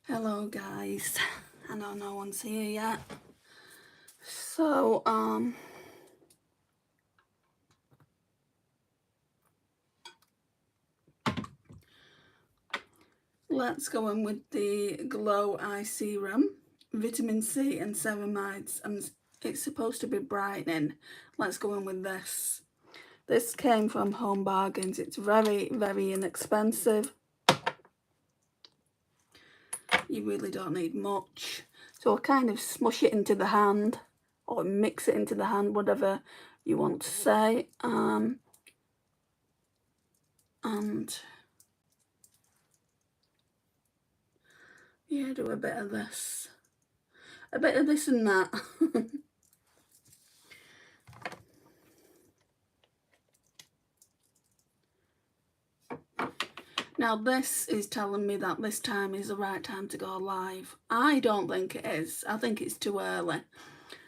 Hello guys, I know no one's here yet. So let's go in with the Glow Eye Serum, vitamin C and ceramides, and it's supposed to be brightening. Let's go in with this. This came from Home Bargains. It's very, very inexpensive. You really don't need much. So I'll kind of smush it into the hand, or mix it into the hand, whatever you want to say. And yeah, do a bit of this and that. Now this is telling me that this time is the right time to go live. I don't think it is. I think it's too early.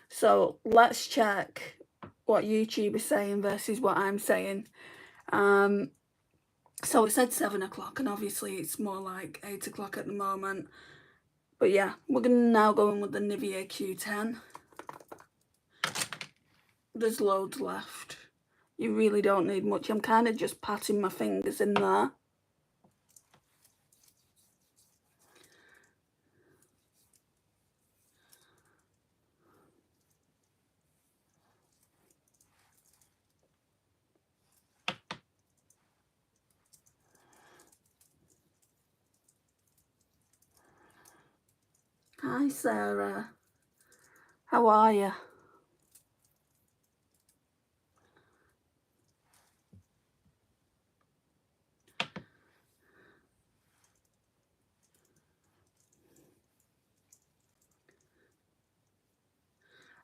So let's check what YouTube is saying versus what I'm saying. So it said 7 o'clock and obviously it's more like 8 o'clock at the moment. But yeah, we're going to now go in with the Nivea Q10. There's loads left. You really don't need much. I'm kind of just patting my fingers in there. Hi Sarah, how are you?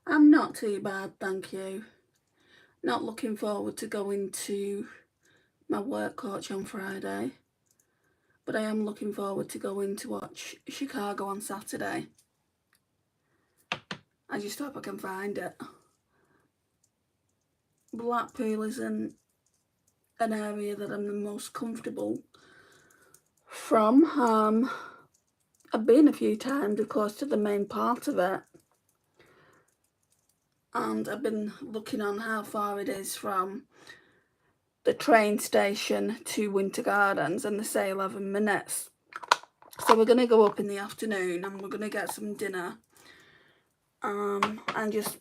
I'm not too bad, thank you. Not looking forward to going to my work coach on Friday, but I am looking forward to going to watch Chicago on Saturday. I just hope I can find it. Blackpool isn't an area that I'm the most comfortable from. I've been a few times, of course, to the main part of it, and I've been looking on how far it is from the train station to Winter Gardens, and they say 11 minutes. So we're going to go up in the afternoon and we're going to get some dinner. And just,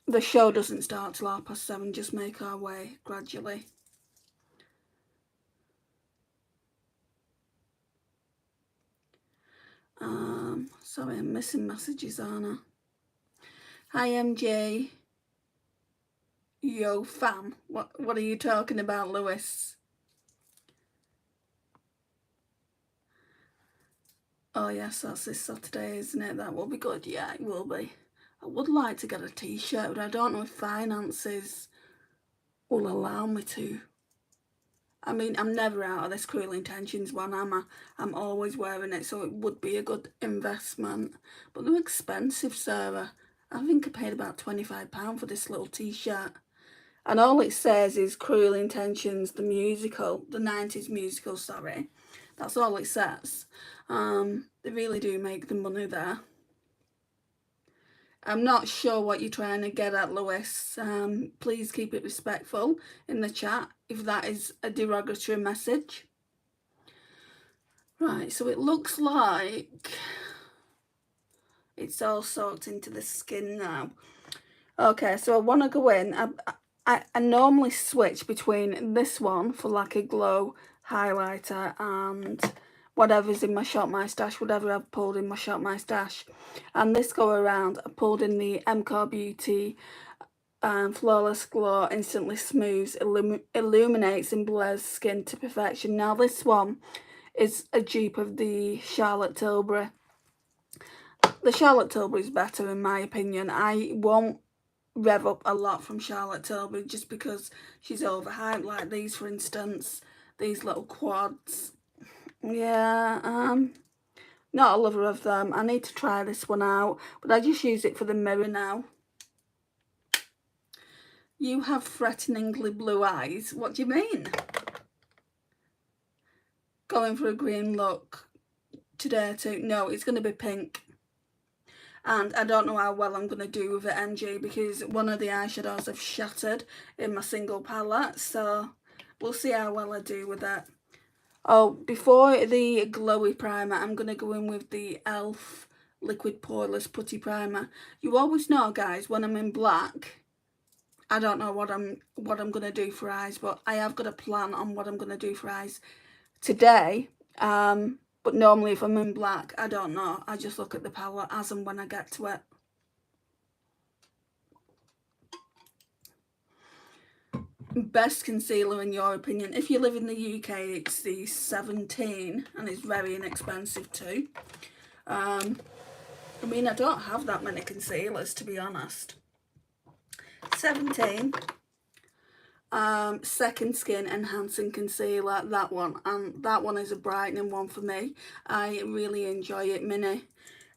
the show doesn't start till 7:30, just make our way gradually. Sorry, I'm missing messages, aren't I? Hi MJ. Yo fam. What are you talking about, Lewis? Oh yes, that's this Saturday, isn't it? That will be good. Yeah, it will be. I would like to get a t-shirt, but I don't know if finances will allow me to. I mean, I'm never out of this Cruel Intentions one, am I? I'm always wearing it, so it would be a good investment. But they're expensive, Sarah. I think I paid about £25 for this little t-shirt. And all it says is Cruel Intentions, the musical, the 90s musical, sorry. That's all it says. They really do make the money there. I'm not sure what you're trying to get at, Lewis. Please keep it respectful in the chat if that is a derogatory message. Right, so it looks like it's all soaked into the skin now. Okay, so I want to go in. I normally switch between this one for like a glow highlighter and whatever's in my Shop My Stash, whatever I've pulled in my Shop My Stash. And this go around, I pulled in the MCore Beauty Flawless Glow Instantly Smooths, Illuminates and Blurs Skin to Perfection. Now this one is a dupe of the Charlotte Tilbury. The Charlotte Tilbury is better in my opinion. I won't rev up a lot from Charlotte Tilbury just because she's overhyped, like these for instance, these little quads. Yeah, not a lover of them. I need to try this one out, but I just use it for the mirror now. You have threateningly blue eyes. What do you mean? Going for a green look. today too. No, it's going to be pink. And I don't know how well I'm going to do with it, MG, because one of the eyeshadows have shattered in my single palette. So we'll see how well I do with it. Oh, before the glowy primer, I'm going to go in with the e.l.f. Liquid Poreless Putty Primer. You always know, guys, when I'm in black, I don't know what I'm going to do for eyes, but I have got a plan on what I'm going to do for eyes today. But normally if I'm in black, I don't know. I just look at the palette as and when I get to it. Best concealer in your opinion? If you live in the UK, it's the 17, and it's very inexpensive too. I mean, I don't have that many concealers, to be honest. 17. Second Skin Enhancing Concealer, that one, and that one is a brightening one for me. I really enjoy it, Mini.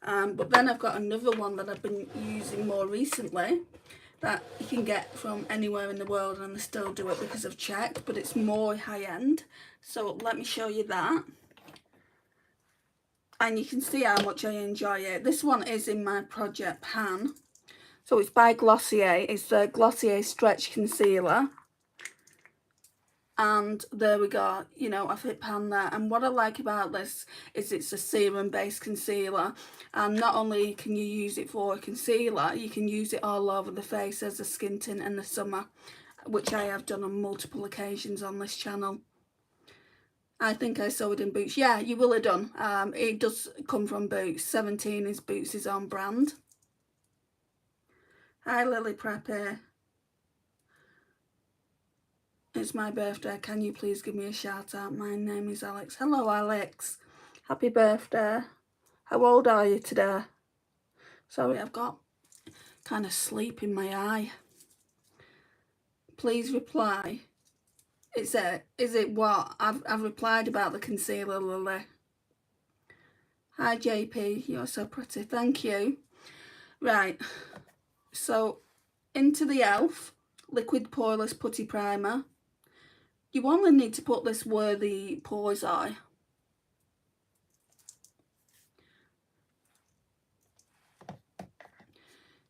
But then I've got another one that I've been using more recently that you can get from anywhere in the world, and I still do it because I've checked, but it's more high-end. So let me show you that. And you can see how much I enjoy it. This one is in my project pan. So it's by Glossier. It's the Glossier Stretch Concealer. And there we go, you know, I've hit pan there. And what I like about this is it's a serum based concealer, and not only can you use it for a concealer, you can use it all over the face as a skin tint in the summer, which I have done on multiple occasions on this channel. I think I saw it in Boots. Yeah, you will have done. It does come from Boots. 17 is Boots' own brand. Hi Lily Preppy. It's my birthday. Can you please give me a shout out? My name is Alex. Hello, Alex. Happy birthday. How old are you today? Sorry, I've got kind of sleep in my eye. Please reply. Is it what? I've replied about the concealer, Lily. Hi, JP. You're so pretty. Thank you. Right. So, into the e.l.f. Liquid Poreless Putty Primer. You only need to put this where the pores are.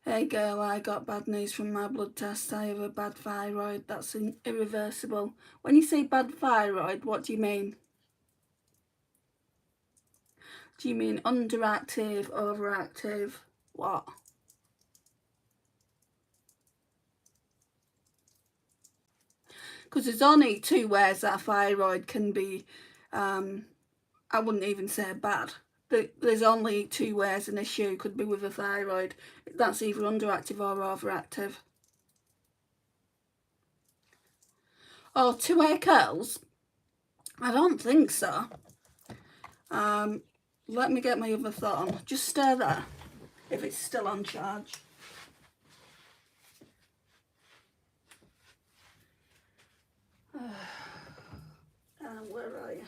Hey girl, I got bad news from my blood test. I have a bad thyroid. That's irreversible. When you say bad thyroid, what do you mean? Do you mean underactive, overactive? What? Because there's only two ways that a thyroid can be, I wouldn't even say bad. There's only two ways an issue could be with a thyroid. That's either underactive or overactive. Oh, 2 curls? I don't think so. Let me get my other thought on. Just stay there if it's still on charge. Where are you?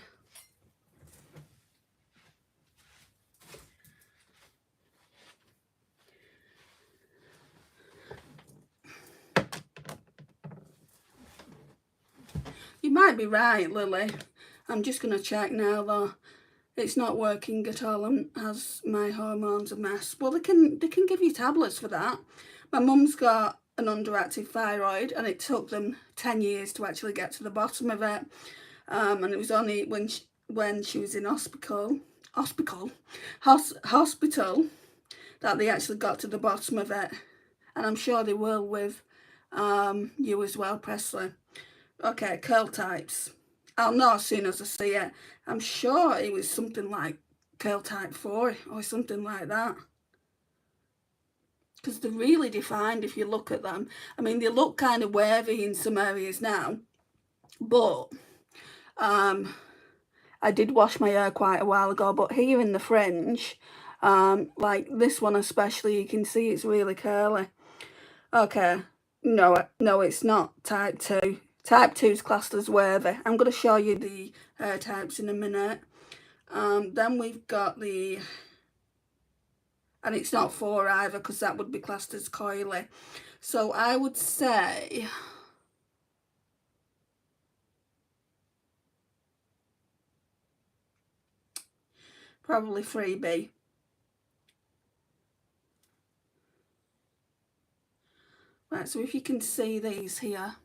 You might be right, Lily. I'm just going to check now, though. It's not working at all and has my hormones a mess. Well, they can give you tablets for that. My mum's got an underactive thyroid, and it took them 10 years to actually get to the bottom of it. And it was only when she was in hospital that they actually got to the bottom of it. And I'm sure they will with you as well, Presley. Okay, curl types. I'll know as soon as I see it. I'm sure it was something like curl type 4 or something like that. Because they're really defined if you look at them. I mean, they look kind of wavy in some areas now. But I did wash my hair quite a while ago. But here in the fringe, like this one especially, you can see it's really curly. Okay. No, it's not type 2. Type 2 is classed as wavy. I'm going to show you the hair types in a minute. Then we've got the... And it's not 4 either, because that would be classed as coily. So I would say... Probably freebie. Right, so if you can see these here,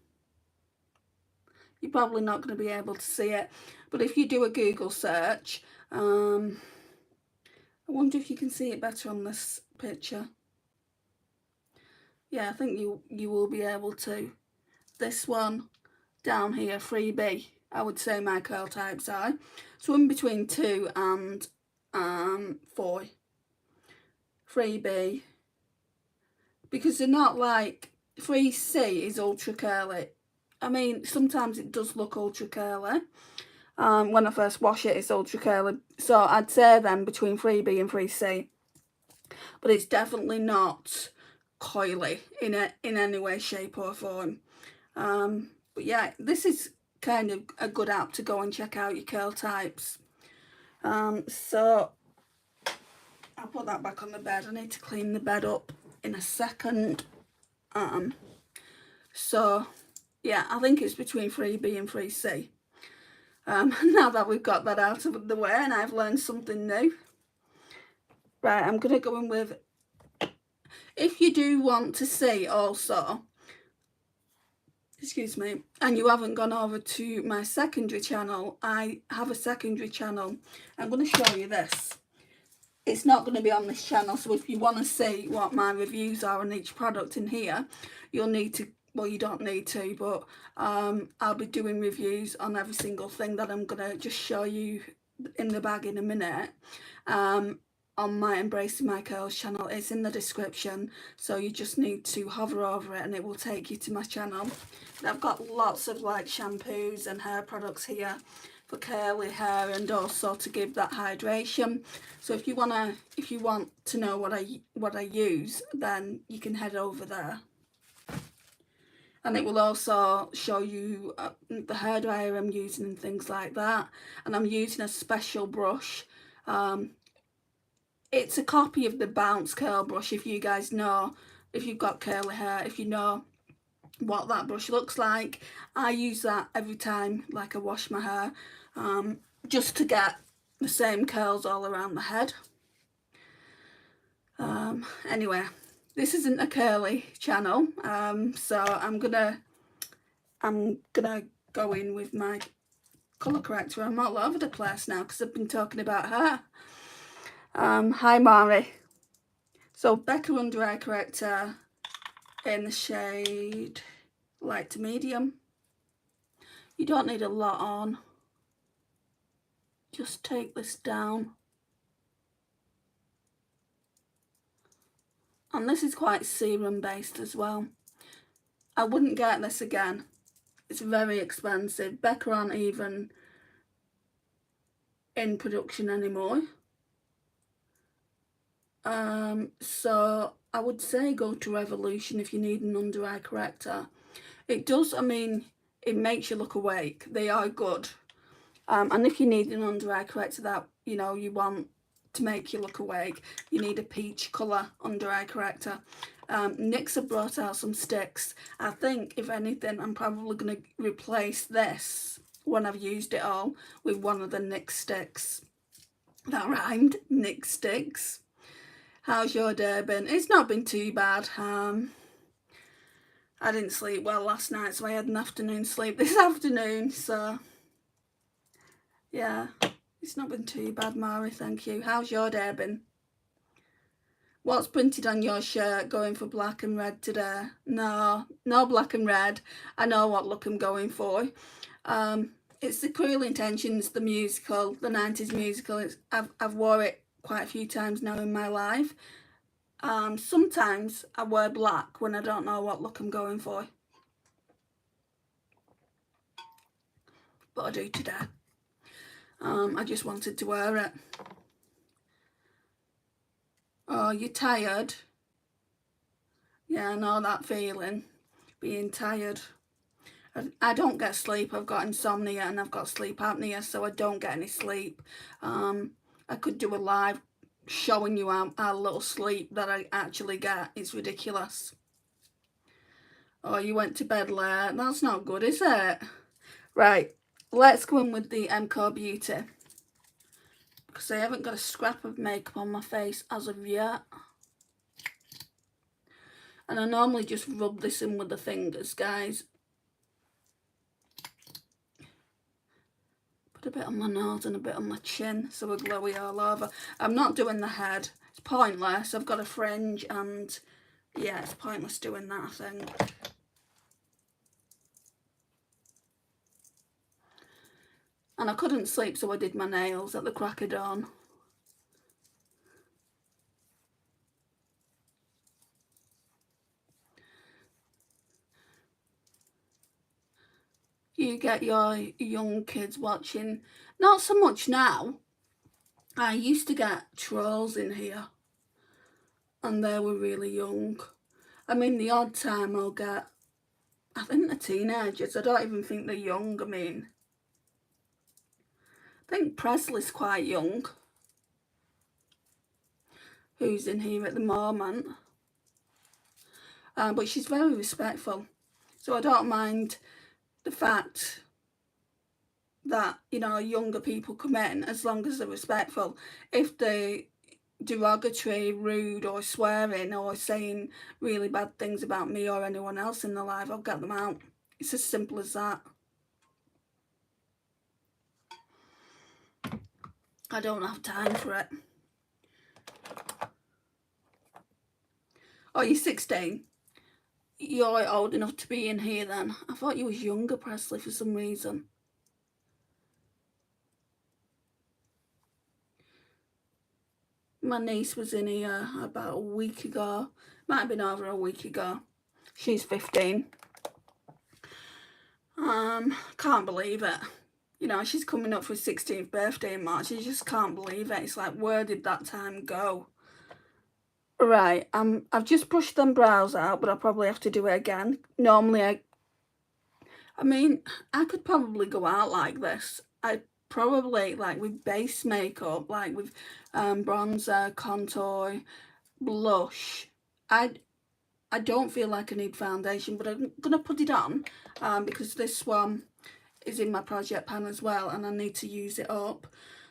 you're probably not going to be able to see it, but if you do a Google search, I wonder if you can see it better on this picture. Yeah, I think you will be able to. This one down here, freebie, I would say my curl types are. So in between 2 and 4. Freebie. Because they're not like, 3C is ultra curly. I mean, sometimes it does look ultra curly. When I first wash it, it's ultra curly. So I'd say then between 3B and 3C. But it's definitely not coily in any way, shape or form. But yeah, this is kind of a good app to go and check out your curl types. So I'll put that back on the bed. I need to clean the bed up in a second. So yeah, I think it's between 3B and 3C. Now that we've got that out of the way and I've learned something new. Right, I'm going to go in with, if you do want to see also, excuse me, and you haven't gone over to my secondary channel, I have a secondary channel. I'm going to show you this. It's not going to be on this channel, so if you want to see what my reviews are on each product in here, you'll need to, well, you don't need to, but I'll be doing reviews on every single thing that I'm going to just show you in the bag in a minute. On my Embracing My Curls channel. It's in the description, so you just need to hover over it and it will take you to my channel. And I've got lots of like shampoos and hair products here for curly hair and also to give that hydration. So if you want to know what I use, then you can head over there. And it will also show you the hairdryer I'm using and things like that. And I'm using a special brush. It's a copy of the Bounce curl brush, if you guys know, if you've got curly hair, if you know what that brush looks like. I use that every time, like I wash my hair, just to get the same curls all around the head. Anyway, this isn't a curly channel, so I'm gonna go in with my colour corrector. I'm all over the place now because I've been talking about her. Hi Mari. So Becca Under Eye Corrector in the shade light to medium. You don't need a lot on. Just take this down. And this is quite serum based as well. I wouldn't get this again. It's very expensive. Becca aren't even in production anymore. So I would say go to Revolution if you need an under eye corrector. It does, I mean, it makes you look awake. They are good. And if you need an under eye corrector that, you know, you want to make you look awake, you need a peach colour under eye corrector. NYX have brought out some sticks. I think, if anything, I'm probably going to replace this when I've used it all with one of the NYX sticks. That rhymed, NYX sticks. How's your day been? It's not been too bad. I didn't sleep well last night, so I had an afternoon sleep this afternoon, so yeah, it's not been too bad, Mari, thank you. How's your day been? What's printed on your shirt? Going for black and red today? No black and red. I know what look I'm going for. It's the Cruel Intentions, the musical, the 90s musical. I've wore it quite a few times now in my life. Sometimes I wear black when I don't know what look I'm going for. But I do today. I just wanted to wear it. Oh, you're tired? Yeah, I know that feeling, being tired. I don't get sleep. I've got insomnia and I've got sleep apnea, so I don't get any sleep. I could do a live showing you how little sleep that I actually get. It's ridiculous. Oh, you went to bed late. That's not good, is it? Right, let's go in with the MCO Beauty, because I haven't got a scrap of makeup on my face as of yet. And I normally just rub this in with the fingers, guys. Put a bit on my nose and a bit on my chin so we're glowy all over. I'm not doing the head. It's pointless. I've got a fringe and yeah, it's pointless doing that, I think. And I couldn't sleep, so I did my nails at the crack of dawn. You get your young kids watching. Not so much now. I used to get trolls in here, and they were really young. I mean, the odd time I'll get, I think they're teenagers. I don't even think they're young. I mean, I think Presley's quite young, who's in here at the moment. But she's very respectful. So I don't mind the fact that, you know, younger people come in as long as they're respectful. If they derogatory, rude or swearing or saying really bad things about me or anyone else in their life, I'll get them out. It's as simple as that. I don't have time for it. Oh, you're 16? You're old enough to be in here then. I thought you was younger, Presley, for some reason. My niece was in here about a week ago. Might have been over a week ago. She's 15. Can't believe it. You know, she's coming up for her 16th birthday in March. You just can't believe it. It's like, where did that time go? Right, I've just brushed them brows out, but I'll probably have to do it again. Normally, I mean, I could probably go out like this. I probably, like, with base makeup, like with bronzer, contour, blush. I don't feel like I need foundation, but I'm going to put it on because this one is in my project pan as well, and I need to use it up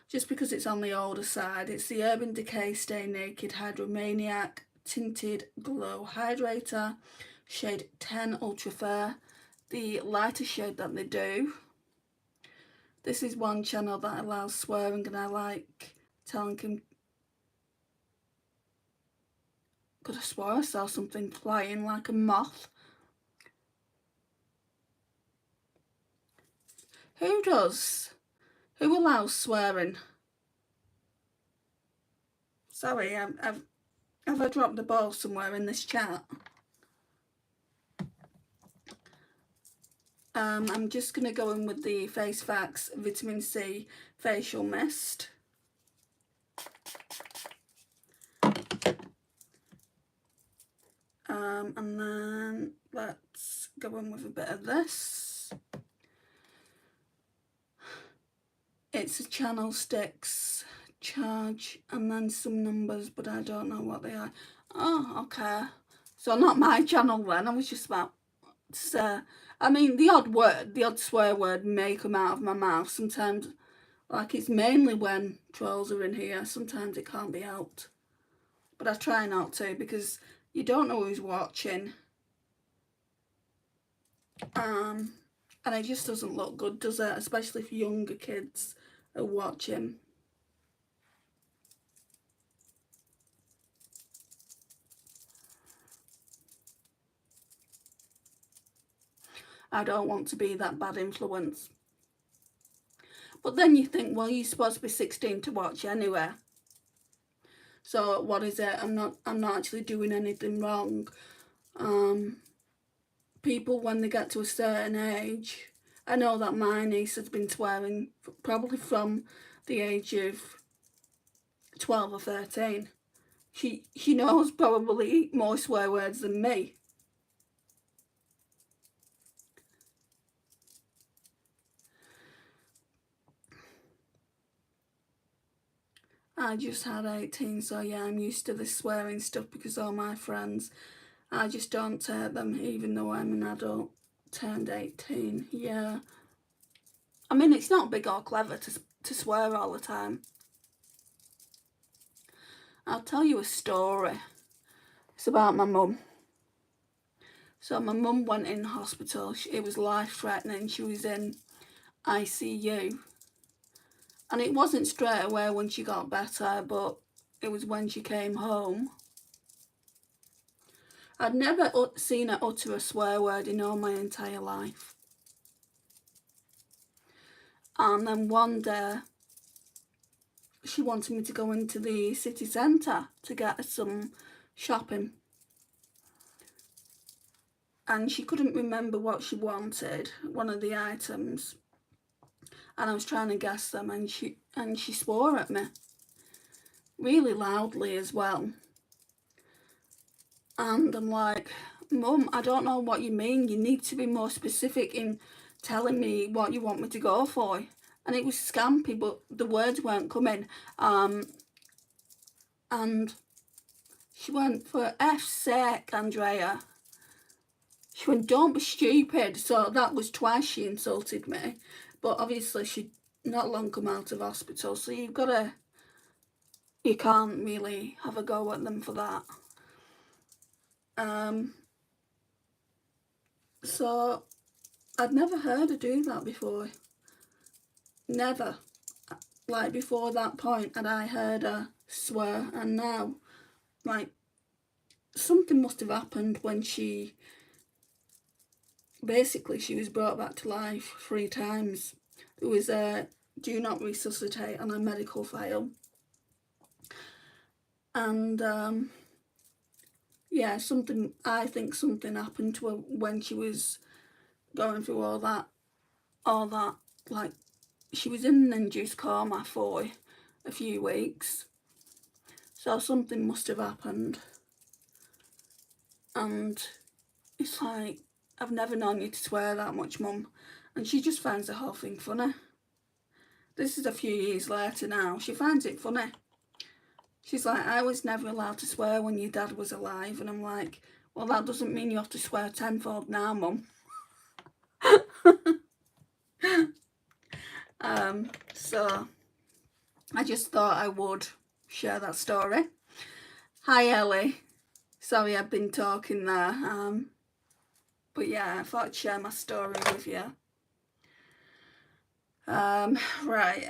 just because it's on the older side. It's the Urban Decay Stay Naked Hydromaniac Tinted Glow Hydrator, shade 10 Ultra Fair, the lighter shade that they do. This is one channel that allows swearing, and I like telling him. Could have swore I saw something flying like a moth. Who does? Who allows swearing? Sorry, have I dropped the ball somewhere in this chat? I'm just going to go in with the Face Facts Vitamin C Facial Mist. And then let's go in with a bit of this. It's a Channel Sticks charge and then some numbers, but I don't know what they are. Oh, okay. So not my channel then. I was just about to say. I mean, the odd swear word may come out of my mouth. Sometimes, like, it's mainly when trolls are in here. Sometimes it can't be helped. But I try not to because you don't know who's watching. And it just doesn't look good, does it? Especially if younger kids are watching. I don't want to be that bad influence. But then you think, well, you're supposed to be 16 to watch anyway. So what is it? I'm not actually doing anything wrong. People, when they get to a certain age, I know that my niece has been swearing probably from the age of 12 or 13. She knows probably more swear words than me. I just had 18, so yeah, I'm used to this swearing stuff because all my friends, I just don't take them even though I'm an adult, turned 18, yeah. I mean, it's not big or clever to swear all the time. I'll tell you a story. It's about my mum. So my mum went in hospital. It was life-threatening. She was in ICU. And it wasn't straight away when she got better, but it was when she came home. I'd never seen her utter a swear word in all my entire life. And then one day, she wanted me to go into the city centre to get some shopping. And she couldn't remember what she wanted, one of the items. And I was trying to guess them, and she swore at me. Really loudly as well. And I'm like, Mum, I don't know what you mean. You need to be more specific in telling me what you want me to go for. And it was scampy, but the words weren't coming. And she went, for F's sake, Andrea. She went, don't be stupid. So that was twice she insulted me. But obviously she'd not long come out of hospital. So you can't really have a go at them for that. So I'd never heard her do that before. Never. Like, before that point had I heard her swear, and now, like, something must have happened when she was brought back to life 3 times. There was a do not resuscitate on a medical file. And yeah, I think something happened to her when she was going through all that, like, she was in an induced coma for a few weeks. So something must have happened. And it's like, I've never known you to swear that much, Mum. And she just finds the whole thing funny. This is a few years later now. She finds it funny. She's like, I was never allowed to swear when your dad was alive. And I'm like, well, that doesn't mean you have to swear tenfold now, Mum. So I just thought I would share that story. Hi, Ellie. Sorry I've been talking there. But yeah, I thought I'd share my story with you. Right.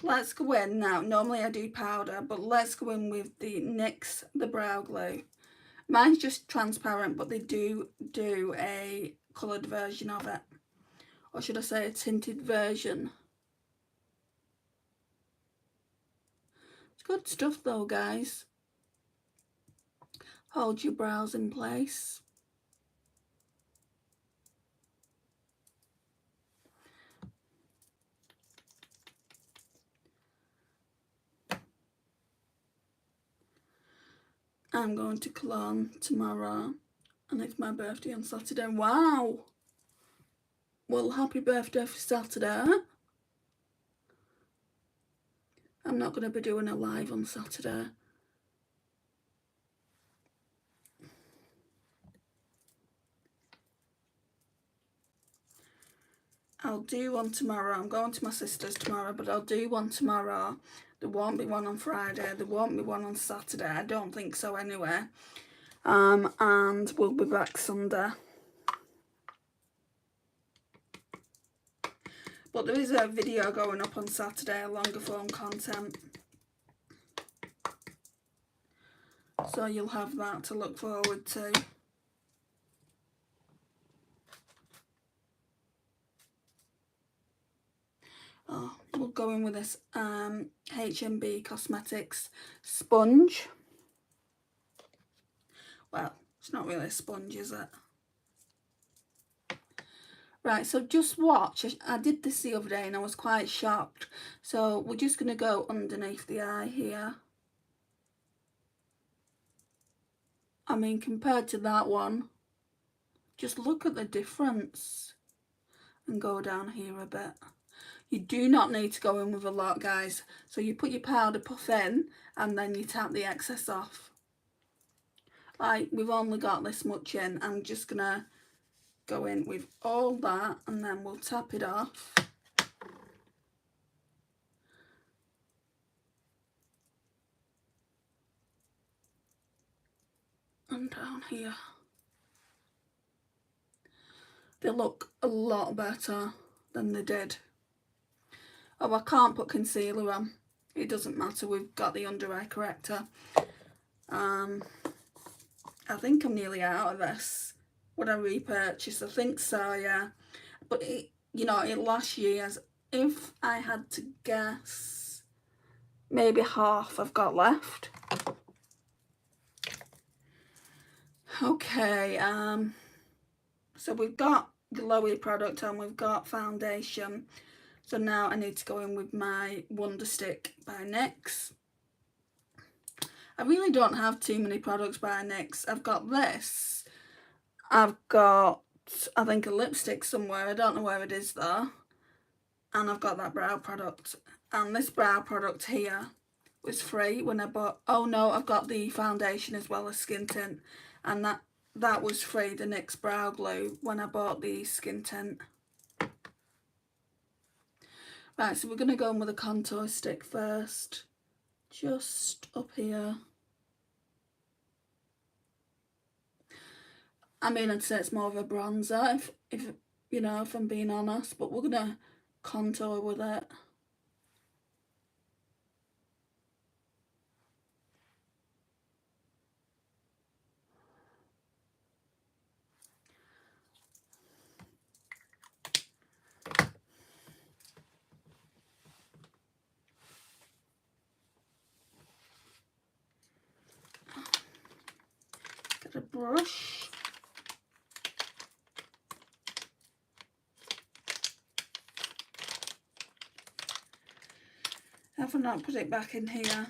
Let's go in now. Normally I do powder, but let's go in with the NYX, the brow glue. Mine's just transparent, but they do a coloured version of it. Or should I say a tinted version. It's good stuff though, guys. Hold your brows in place. I'm going to Cologne tomorrow, and it's my birthday on Saturday. Wow! Well, happy birthday for Saturday. I'm not going to be doing a live on Saturday. I'll do one tomorrow. I'm going to my sister's tomorrow, but I'll do one tomorrow. There won't be one on Friday. There won't be one on Saturday. I don't think so anyway. And we'll be back Sunday. But there is a video going up on Saturday, a longer form content. So you'll have that to look forward to. Oh, we'll go in with this H&B Cosmetics sponge. Well, it's not really a sponge, is it? Right, so just watch. I did this the other day and I was quite shocked. So we're just going to go underneath the eye here. I mean, compared to that one, just look at the difference. And go down here a bit. You do not need to go in with a lot, guys. So you put your powder puff in and then you tap the excess off. Like, we've only got this much in. I'm just going to go in with all that and then we'll tap it off. and down here. They look a lot better than they did. Oh, I can't put concealer on. It doesn't matter, we've got the under eye corrector. I think I'm nearly out of this. Would I repurchase? I think so, yeah. But it, you know, it lasts years. If I had to guess, maybe half I've got left. Okay, so we've got glowy product and we've got foundation. So now I need to go in with my Wonder Stick by NYX. I really don't have too many products by NYX. I've got this. I've got, I think, a lipstick somewhere. I don't know where it is though. And I've got that brow product. And this brow product here was free when I bought, oh no, I've got the foundation as well as skin tint. And that was free, the NYX brow glue, when I bought the skin tint. Right, so we're going to go in with a contour stick first. Just up here. I mean, I'd say it's more of a bronzer, if you know, if I'm being honest, but we're going to contour with it. Get a brush. Have I not put it back in here?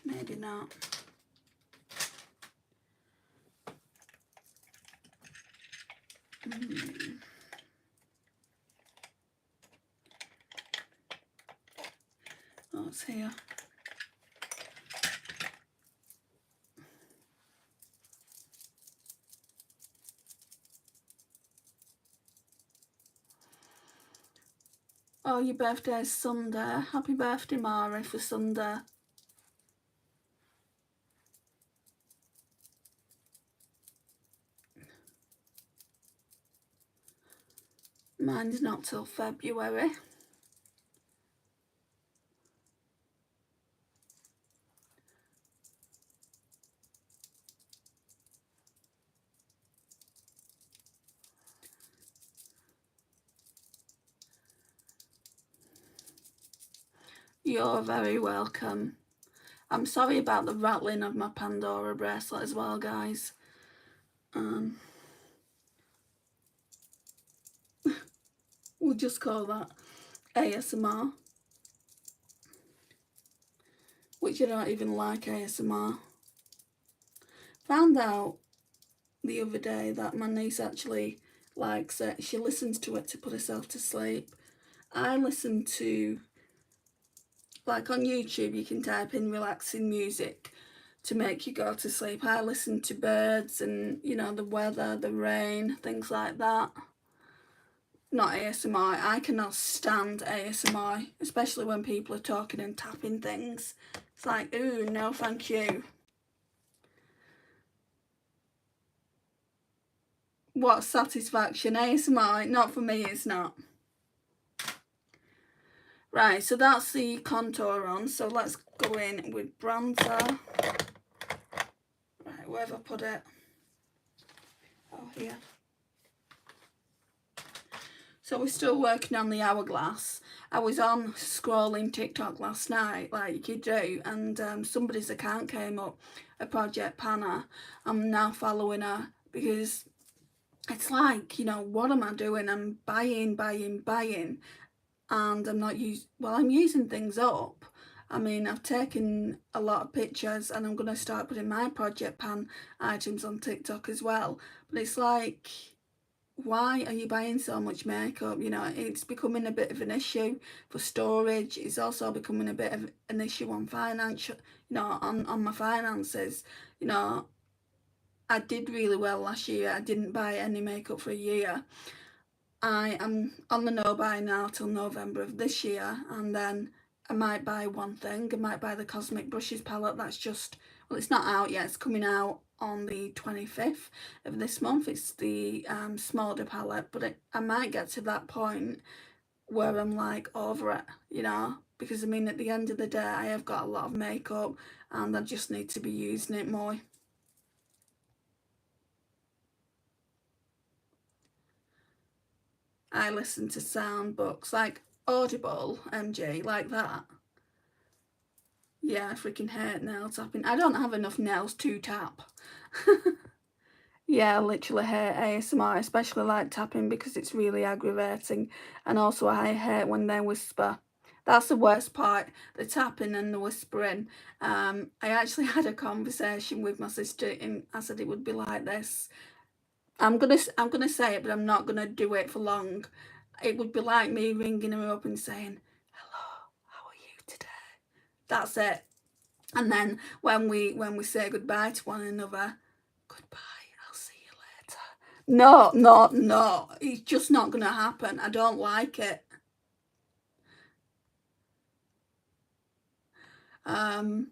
Maybe not. Oh, it's here. Oh, your birthday is Sunday. Happy birthday, Mari, for Sunday. Mine's not till February. You're very welcome. I'm sorry about the rattling of my Pandora bracelet as well, guys. We'll just call that ASMR. Which I don't even like ASMR. Found out the other day that my niece actually likes it. She listens to it to put herself to sleep. I listen to, like on YouTube, you can type in relaxing music to make you go to sleep. I listen to birds and, you know, the weather, the rain, things like that. Not ASMR. I cannot stand ASMR, especially when people are talking and tapping things. It's like, ooh, no thank you. What satisfaction? ASMR? Not for me, it's not. Right, so that's the contour on. So let's go in with bronzer. Right, where have I put it? Oh, here. So we're still working on the hourglass. I was on scrolling TikTok last night, like you do, and somebody's account came up, a Project Panner. I'm now following her because it's like, you know, what am I doing? I'm buying, and I'm not I'm using things up. I mean, I've taken a lot of pictures and I'm going to start putting my Project Pan items on TikTok as well. But it's like, why are you buying so much makeup? You know, it's becoming a bit of an issue for storage. It's also becoming a bit of an issue on financial, you know, on my finances. You know, I did really well last year. I didn't buy any makeup for a year. I am on the no buy now till November of this year, and then I might buy one thing. I might buy the Cosmic Brushes palette. That's just, well, it's not out yet. It's coming out on the 25th of this month. It's the Smolder palette, but I might get to that point where I'm like over it, you know, because I mean at the end of the day I have got a lot of makeup and I just need to be using it more. I listen to sound books like Audible, MG, like that. Yeah, I freaking hate nail tapping. I don't have enough nails to tap. Yeah, I literally hate ASMR, especially like tapping, because it's really aggravating. And also I hate when they whisper. That's the worst part, the tapping and the whispering. I actually had a conversation with my sister and I said it would be like this. I'm gonna say it, but I'm not gonna do it for long. It would be like me ringing her up and saying, "Hello, how are you today?" That's it. And then when we say goodbye to one another, "Goodbye, I'll see you later." No, no, no. It's just not gonna happen. I don't like it. Um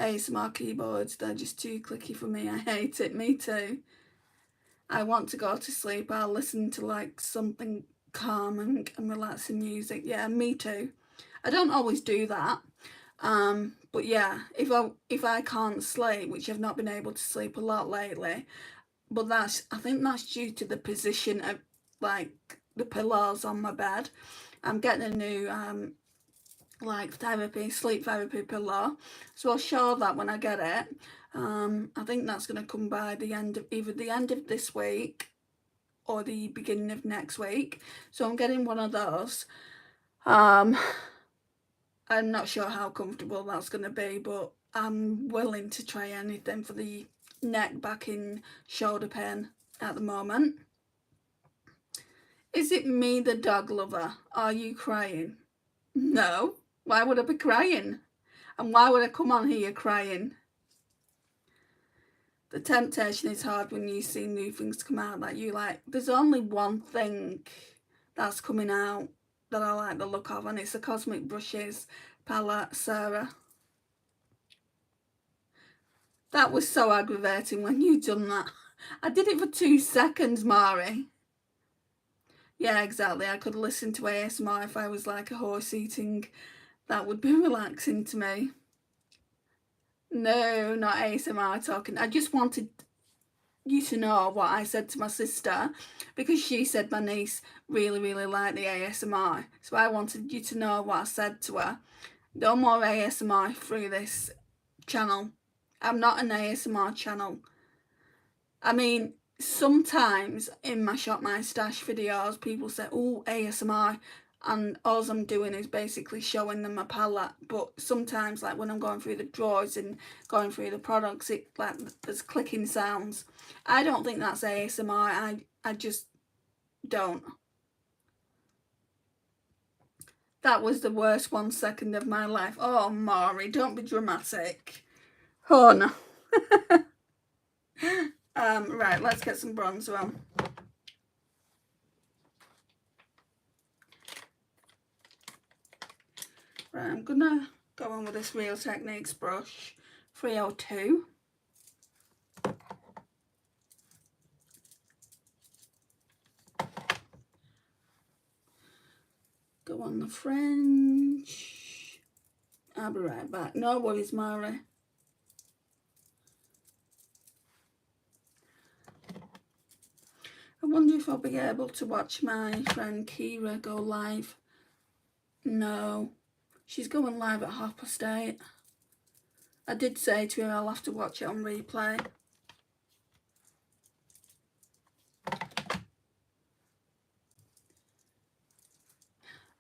ASMR keyboards, they're just too clicky for me. I hate it. Me too. I want to go to sleep. I'll listen to like something calming and relaxing music. Yeah, me too. I don't always do that. But yeah, if I can't sleep, which I've not been able to sleep a lot lately, but I think that's due to the position of like the pillows on my bed. I'm getting a new like sleep therapy pillow, so I'll show that when I get it. I think that's going to come by the end of either the end of this week or the beginning of next week, so I'm getting one of those. um I'm not sure how comfortable that's going to be, but I'm willing to try anything for the neck, back and shoulder pain at the moment. Is it me, the dog lover? Are you crying? No. Why would I be crying? And why would I come on here crying? The temptation is hard when you see new things come out that you like. There's only one thing that's coming out that I like the look of, and it's the Cosmic Brushes palette, Sarah. That was so aggravating when you done that. I did it for 2 seconds, Mari. Yeah, exactly. I could listen to ASMR if I was like a horse eating. That would be relaxing to me. No, not ASMR talking. I just wanted you to know what I said to my sister, because she said my niece really, really liked the ASMR. So I wanted you to know what I said to her. No more ASMR through this channel. I'm not an ASMR channel. I mean, sometimes in my Shop My Stash videos, people say, "Oh, ASMR," and all I'm doing is basically showing them a palette. But sometimes, like when I'm going through the drawers and going through the products, it like there's clicking sounds. I don't think that's ASMR. I just don't. That was the worst 1 second of my life. Oh, Maury, don't be dramatic. Oh no. Right, let's get some bronzer on. Right, I'm gonna go on with this Real Techniques brush 302. Go on the fringe. I'll be right back. No worries, Mari. I wonder if I'll be able to watch my friend Kira go live. No, she's going live at 8:30. I did say to her I'll have to watch it on replay.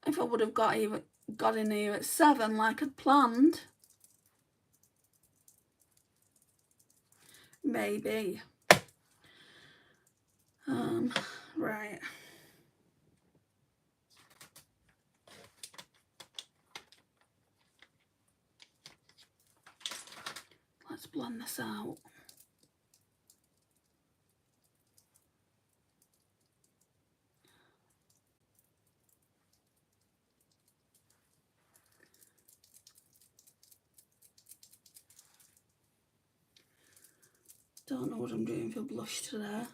If I would have got in here at 7 like I'd planned, maybe. Right. Let's blend this out. Don't know what I'm doing for blush today.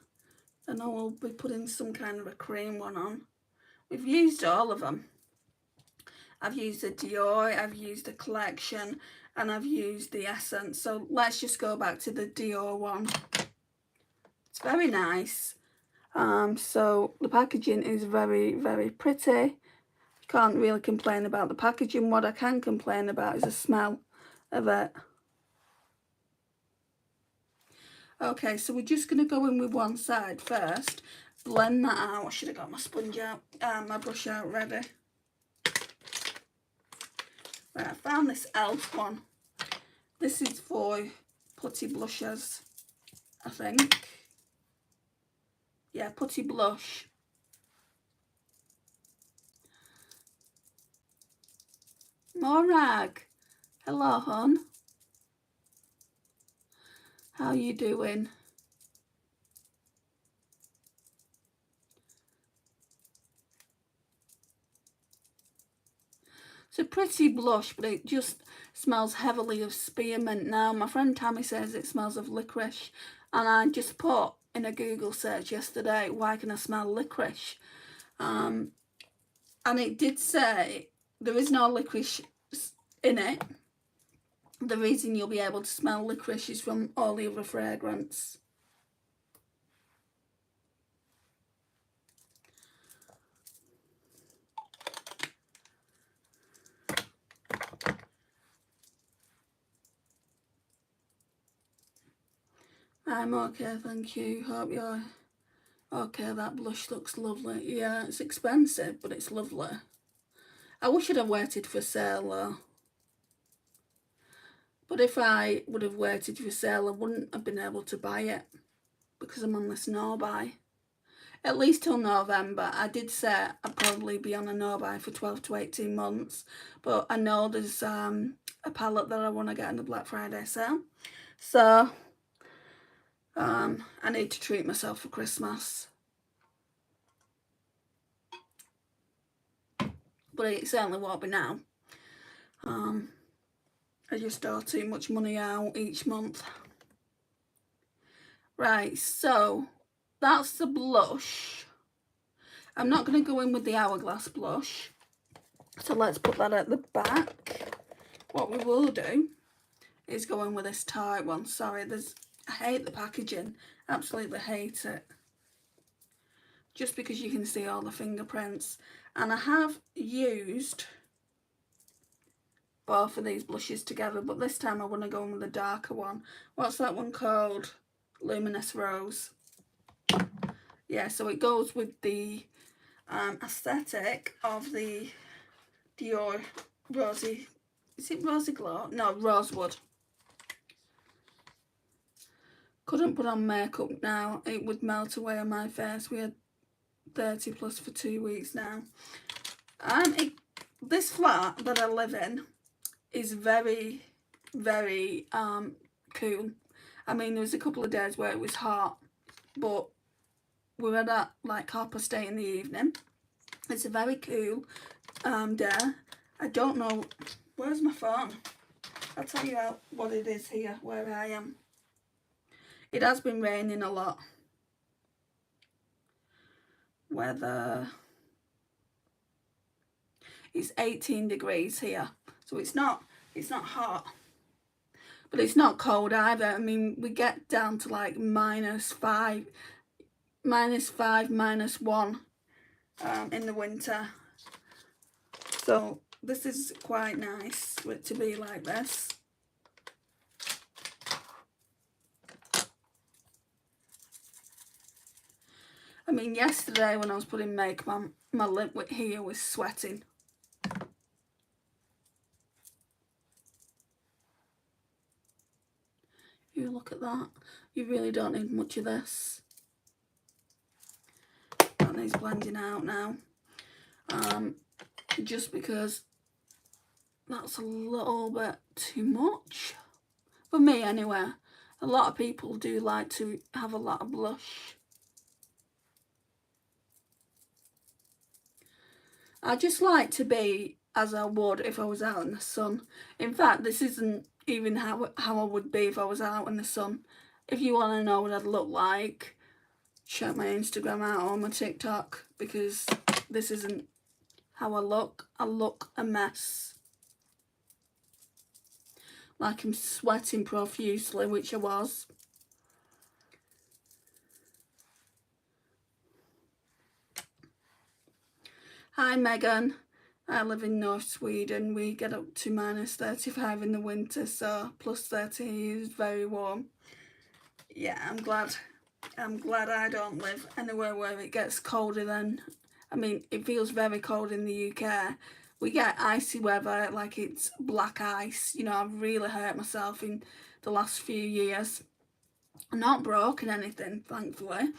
I know we'll be putting some kind of a cream one on. We've used all of them. I've used the Dior, I've used the Collection, and I've used the Essence. So let's just go back to the Dior one. It's very nice. So the packaging is very, very pretty. Can't really complain about the packaging. What I can complain about is the smell of it. Okay, so we're just going to go in with one side first. Blend that out. I should have got my sponge out, my brush out ready. Right, I found this e.l.f. one. This is for putty blushes, I think. Yeah, putty blush. Morag. Hello, hon. How you doing? It's a pretty blush, but it just smells heavily of spearmint now. My friend Tammy says it smells of licorice, and I just put in a Google search yesterday, why can I smell licorice? And it did say there is no licorice in it. The reason you'll be able to smell licorice is from all the other fragrance. I'm okay, thank you. Hope you're okay. That blush looks lovely. Yeah, it's expensive, but it's lovely. I wish I'd have waited for sale though. But if I would have waited for sale, I wouldn't have been able to buy it because I'm on this no-buy. At least till November. I did say I'd probably be on a no-buy for 12 to 18 months. But I know there's a palette that I want to get in the Black Friday sale. So I need to treat myself for Christmas. But it certainly won't be now. I just owe too much money out each month. Right, so that's the blush. I'm not going to go in with the Hourglass blush. So let's put that at the back. What we will do is go in with this tight one. Sorry, I hate the packaging. Absolutely hate it. Just because you can see all the fingerprints. And I have used both of these blushes together, but this time I want to go in with a darker one. What's that one called? Luminous Rose. Yeah, so it goes with the aesthetic of the Dior Rosy. Is it Rosy Glow? No, Rosewood. Couldn't put on makeup now. It would melt away on my face. We had 30 plus for 2 weeks now. This flat that I live in is very, very cool. I mean, there was a couple of days where it was hot, but we were at like 8:30 in the evening. It's a very cool day. I don't know, where's my phone? I'll tell you what it is here, where I am. It has been raining a lot. Weather. It's 18 degrees here, so it's not hot, but it's not cold either. I mean, we get down to like -5, -1 in the winter. So this is quite nice for it to be like this. I mean, yesterday when I was putting makeup on, my lip here was sweating. You look at that. You really don't need much of this. That needs blending out now. Just because that's a little bit too much. For me anyway. A lot of people do like to have a lot of blush. I just like to be as I would if I was out in the sun. In fact, this isn't even how I would be if I was out in the sun. if you want to know what I'd look like, check my Instagram out or my TikTok, because this isn't how I look. I look a mess. Like I'm sweating profusely, which I was. Hi Megan, I live in North Sweden. We get up to -35 in the winter, so +30 is very warm. Yeah, I'm glad I don't live anywhere where it gets colder than, I mean, it feels very cold in the UK. We get icy weather, like it's black ice. You know, I've really hurt myself in the last few years. I'm not broken anything, thankfully.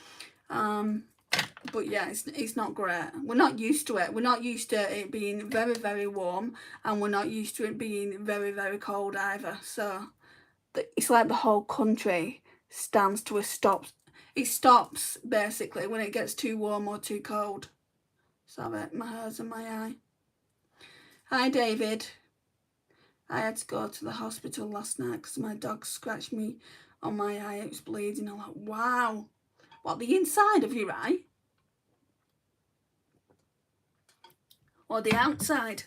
But yeah, it's not great. We're not used to it. We're not used to it being very, very warm, and we're not used to it being very, very cold either. So it's like the whole country stands to a stop. It stops basically when it gets too warm or too cold. Sorry, my hair's in my eye. Hi David. I had to go to the hospital last night because my dog scratched me on my eye. It was bleeding. I'm like, wow. What, the inside of your eye? Or the outside?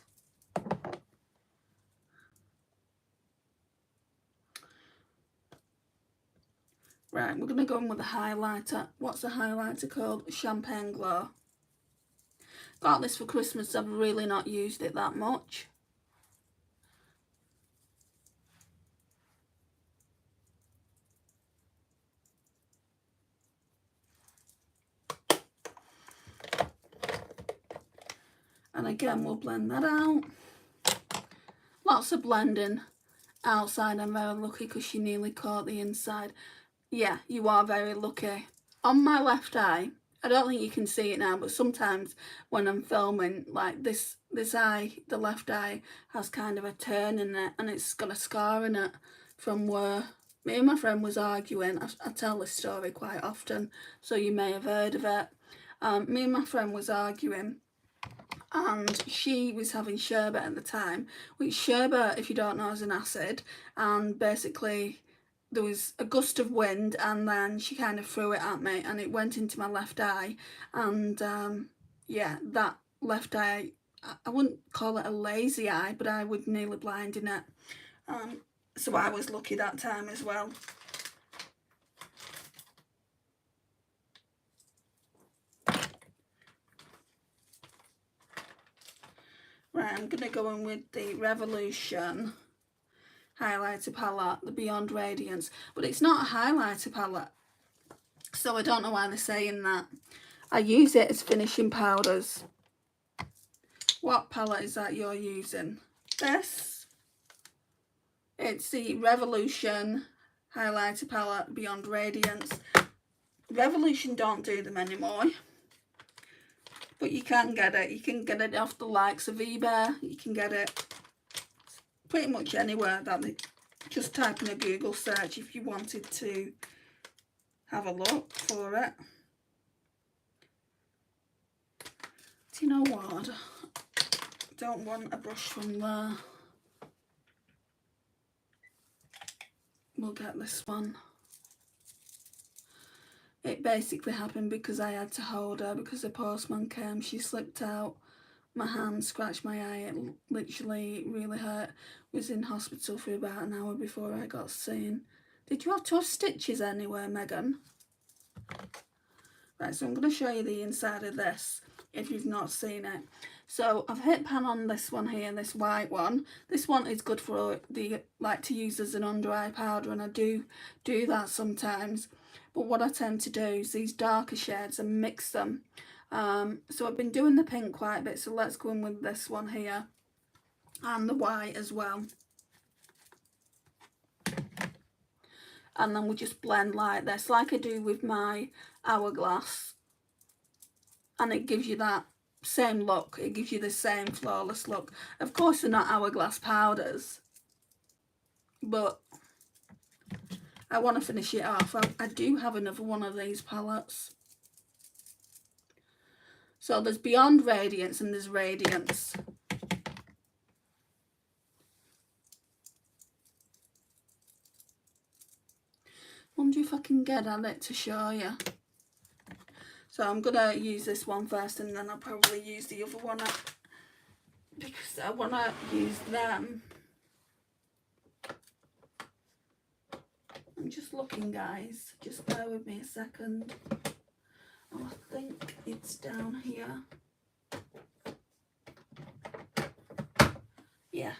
Right, we're going to go in with a highlighter. What's the highlighter called? Champagne Glow. Got this for Christmas. I've really not used it that much. And again, we'll blend that out. Lots of blending outside. I'm very lucky because she nearly caught the inside. Yeah, you are very lucky. On my left eye, I don't think you can see it now, but sometimes when I'm filming, like this eye, the left eye, has kind of a turn in it, and it's got a scar in it from where me and my friend was arguing. I tell this story quite often, so you may have heard of it. Me and my friend was arguing, and she was having sherbet at the time, which sherbet, if you don't know, is an acid, and basically there was a gust of wind and then she kind of threw it at me and it went into my left eye, and yeah, that left eye, I wouldn't call it a lazy eye, but I was nearly blind in it, so I was lucky that time as well. Right, I'm going to go in with the Revolution highlighter palette, the Beyond Radiance, but it's not a highlighter palette, so I don't know why they're saying that. I use it as finishing powders. What palette is that you're using? This. It's the Revolution highlighter palette, Beyond Radiance. Revolution don't do them anymore, but you can get it. You can get it off the likes of eBay. You can get it pretty much anywhere. That just type in a Google search if you wanted to have a look for it. Do you know what? I don't want a brush from there. We'll get this one. It basically happened because I had to hold her because the postman came. She slipped out my hand, scratched my eye. It literally really hurt. Was in hospital for about an hour before I got seen. Did you have to have stitches anywhere, Megan? Right, so I'm going to show you the inside of this if you've not seen it. So I've hit pan on this one here, this white one. This one is good for the, like, to use as an under eye powder, and I do that sometimes. But what I tend to do is these darker shades and mix them. So I've been doing the pink quite a bit, so let's go in with this one here and the white as well. And then we'll just blend like this, like I do with my Hourglass. And it gives you that same look. It gives you the same flawless look. Of course, they're not Hourglass powders, but I want to finish it off. I do have another one of these palettes. So there's Beyond Radiance and there's Radiance. Wonder if if I can get at it to show you. So I'm going to use this one first, and then I'll probably use the other one because I want to use them. I'm just looking, guys. Just bear with me a second. Oh, I think it's down here. Yeah.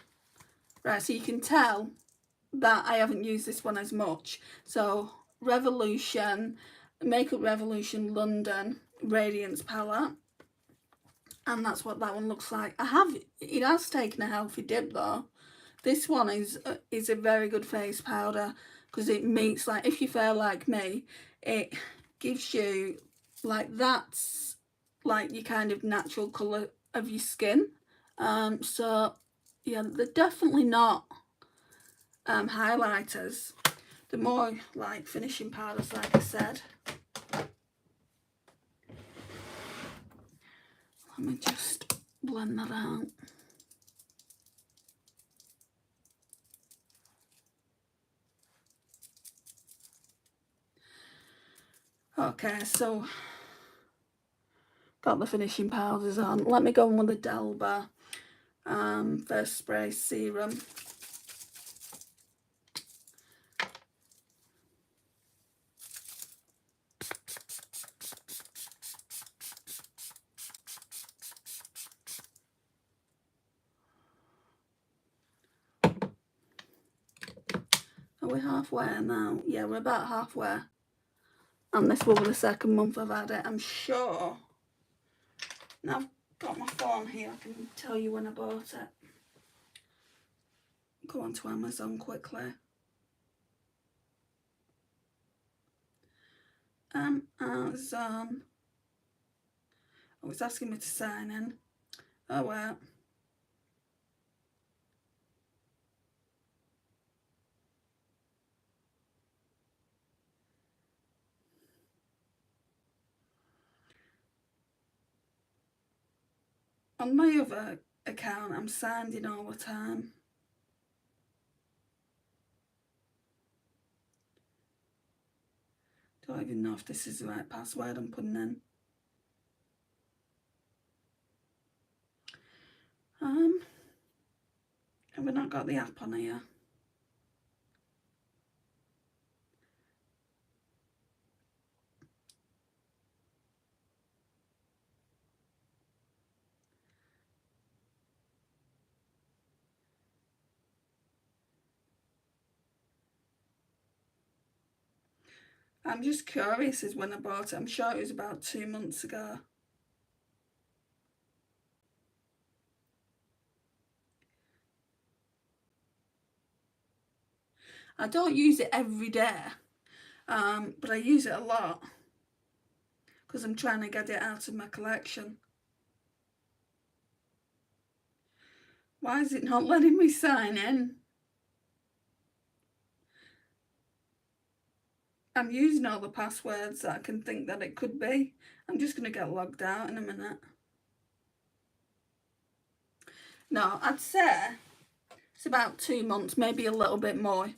Right, so you can tell that I haven't used this one as much. So Revolution, Makeup Revolution London Radiance palette, and that's what that one looks like. It has taken a healthy dip though. This one is a very good face powder because it meets, like, if you feel like me, it gives you like that's like your kind of natural colour of your skin. So yeah, they're definitely not highlighters. They're more like finishing powders, like I said. Let me just blend that out. Okay, so got the finishing powders on. Let me go on with the Delba First Spray Serum. Are we halfway now? Yeah, we're about halfway. And this will be the second month I've had it, I'm sure. Now I've got my phone here, I can tell you when I bought it. Go on to Amazon quickly. Amazon. Oh, it's asking me to sign in. Oh, well. On my other account, I'm signed in all the time. Don't even know if this is the right password I'm putting in. Have we not got the app on here? I'm just curious as when I bought it. I'm sure it was about 2 months ago. I don't use it every day, but I use it a lot because I'm trying to get it out of my collection. Why is it not letting me sign in? I'm using all the passwords that I can think that it could be. I'm just going to get logged out in a minute. No, I'd say it's about 2 months, maybe a little bit more.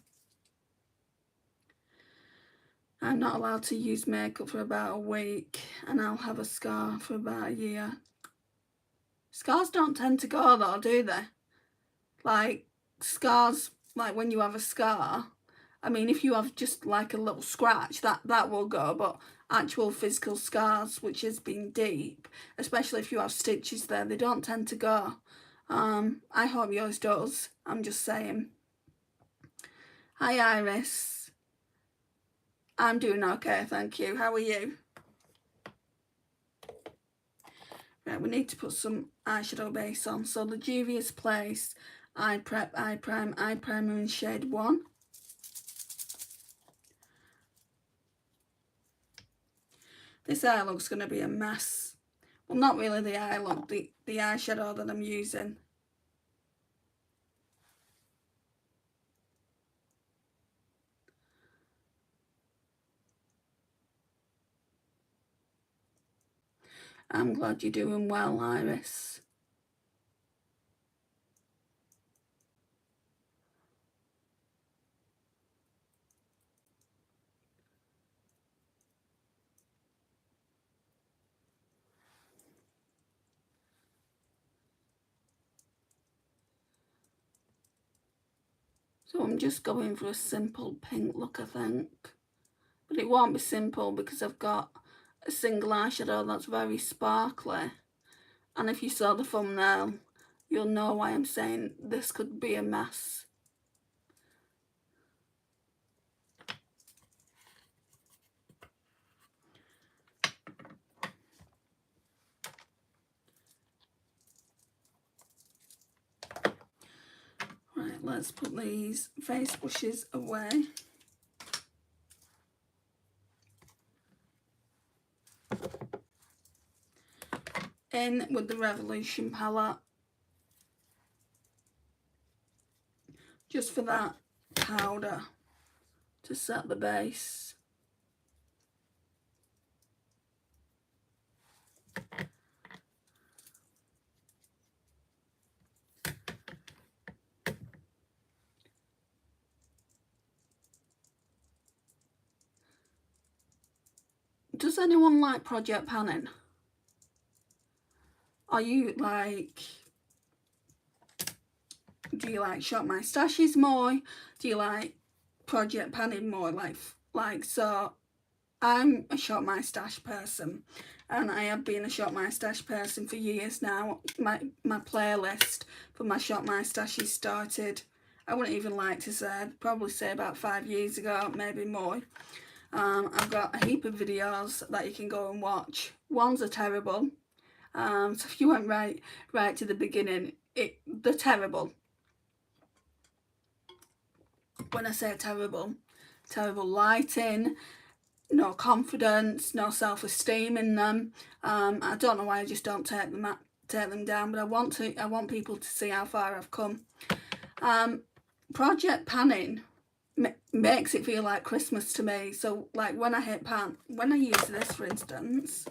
I'm not allowed to use makeup for about a week, and I'll have a scar for about a year. Scars don't tend to go though, do they? Like, scars, like when you have a scar, I mean, if you have just like a little scratch, that will go, but actual physical scars, which has been deep, especially if you have stitches there, they don't tend to go. I hope yours does, I'm just saying. Hi Iris. I'm doing okay, thank you. How are you? Right, we need to put some eyeshadow base on. So the Juvia's Place Eye Prep Eye Primer in shade 1. This eye look's going to be a mess. Well, not really the eye look, the eyeshadow that I'm using. I'm glad you're doing well, Iris. So I'm just going for a simple pink look, I think. But it won't be simple because I've got a single eyeshadow that's very sparkly. And if you saw the thumbnail, you'll know why I'm saying this could be a mess. Right, let's put these face brushes away. In with the Revolution palette. Just for that powder to set the base. Does anyone like project panning? Are you like, do you like Shop My Stashes more? Do you like project panning more? So I'm a Shop My Stash person, and I have been a Shop My Stash person for years now. My playlist for my Shop My Stashes started, I wouldn't even like to say, I'd probably say about 5 years ago, maybe more. I've got a heap of videos that you can go and watch. Ones are terrible. So if you went right to the beginning, they're terrible. When I say terrible lighting, no confidence, no self-esteem in them. I don't know why I just don't take them down, but I want people to see how far I've come. Project panning makes it feel like Christmas to me. So like when I use this, for instance,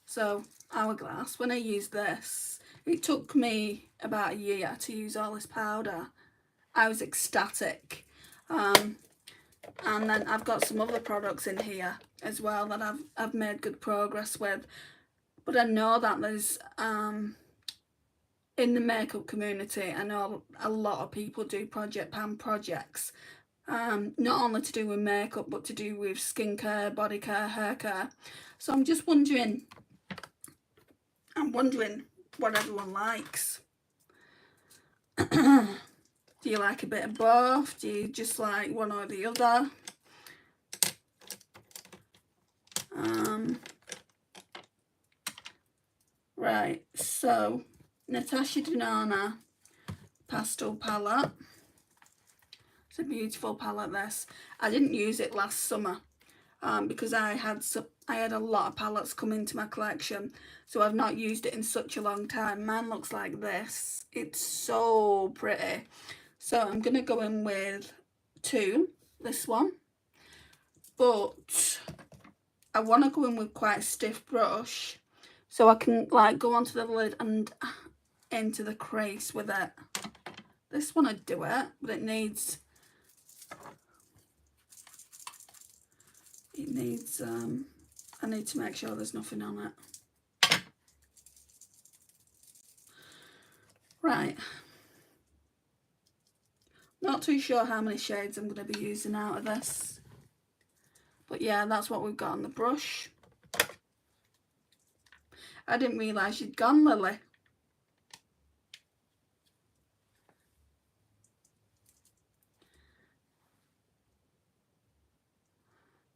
so Hourglass, when I used this, it took me about a year to use all this powder. I was ecstatic. And then I've got some other products in here as well that I've made good progress with. But I know that there's in the makeup community, I know a lot of people do project pan projects, not only to do with makeup but to do with skincare, body care, hair care. So I'm wondering what everyone likes. Do you like a bit of both? Do you just like one or the other? Right, so Natasha Denona Pastel palette. It's a beautiful palette, this. I didn't use it last summer because I had a lot of palettes come into my collection, so I've not used it in such a long time. Mine looks like this. It's so pretty. So I'm going to go in with this one, but I want to go in with quite a stiff brush so I can like go onto the lid and into the crease with it. This one I'd do it, but it needs I need to make sure there's nothing on it. Right, not too sure how many shades I'm going to be using out of this, but yeah, that's what we've got on the brush. I didn't realise you'd gone, Lily.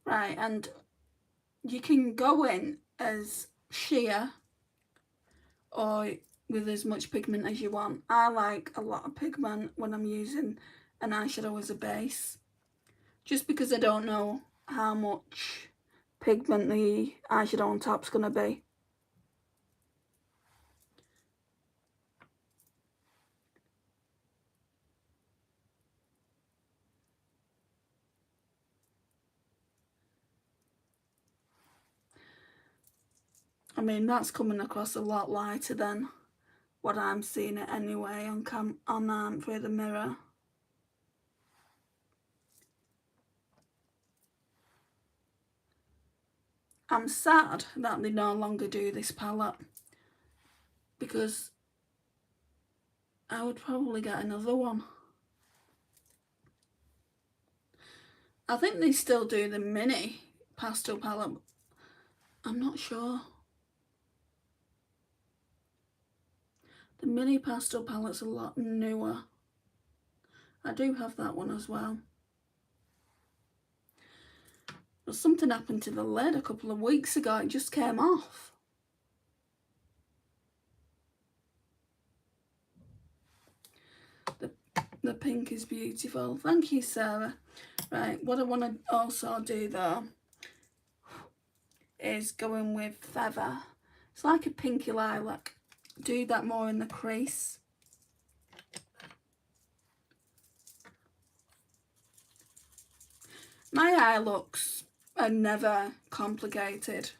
Right, and you can go in as sheer or with as much pigment as you want. I like a lot of pigment when I'm using an eyeshadow as a base, just because I don't know how much pigment the eyeshadow on top's going to be. I mean, that's coming across a lot lighter than what I'm seeing it anyway on through the mirror. I'm sad that they no longer do this palette, because I would probably get another one. I think they still do the mini pastel palette. I'm not sure. The mini pastel palette's a lot newer. I do have that one as well. But something happened to the lid a couple of weeks ago. It just came off. The pink is beautiful. Thank you, Sarah. Right, what I want to also do though is go in with Feather. It's like a pinky lilac. Do that more in the crease. My eye looks are never complicated.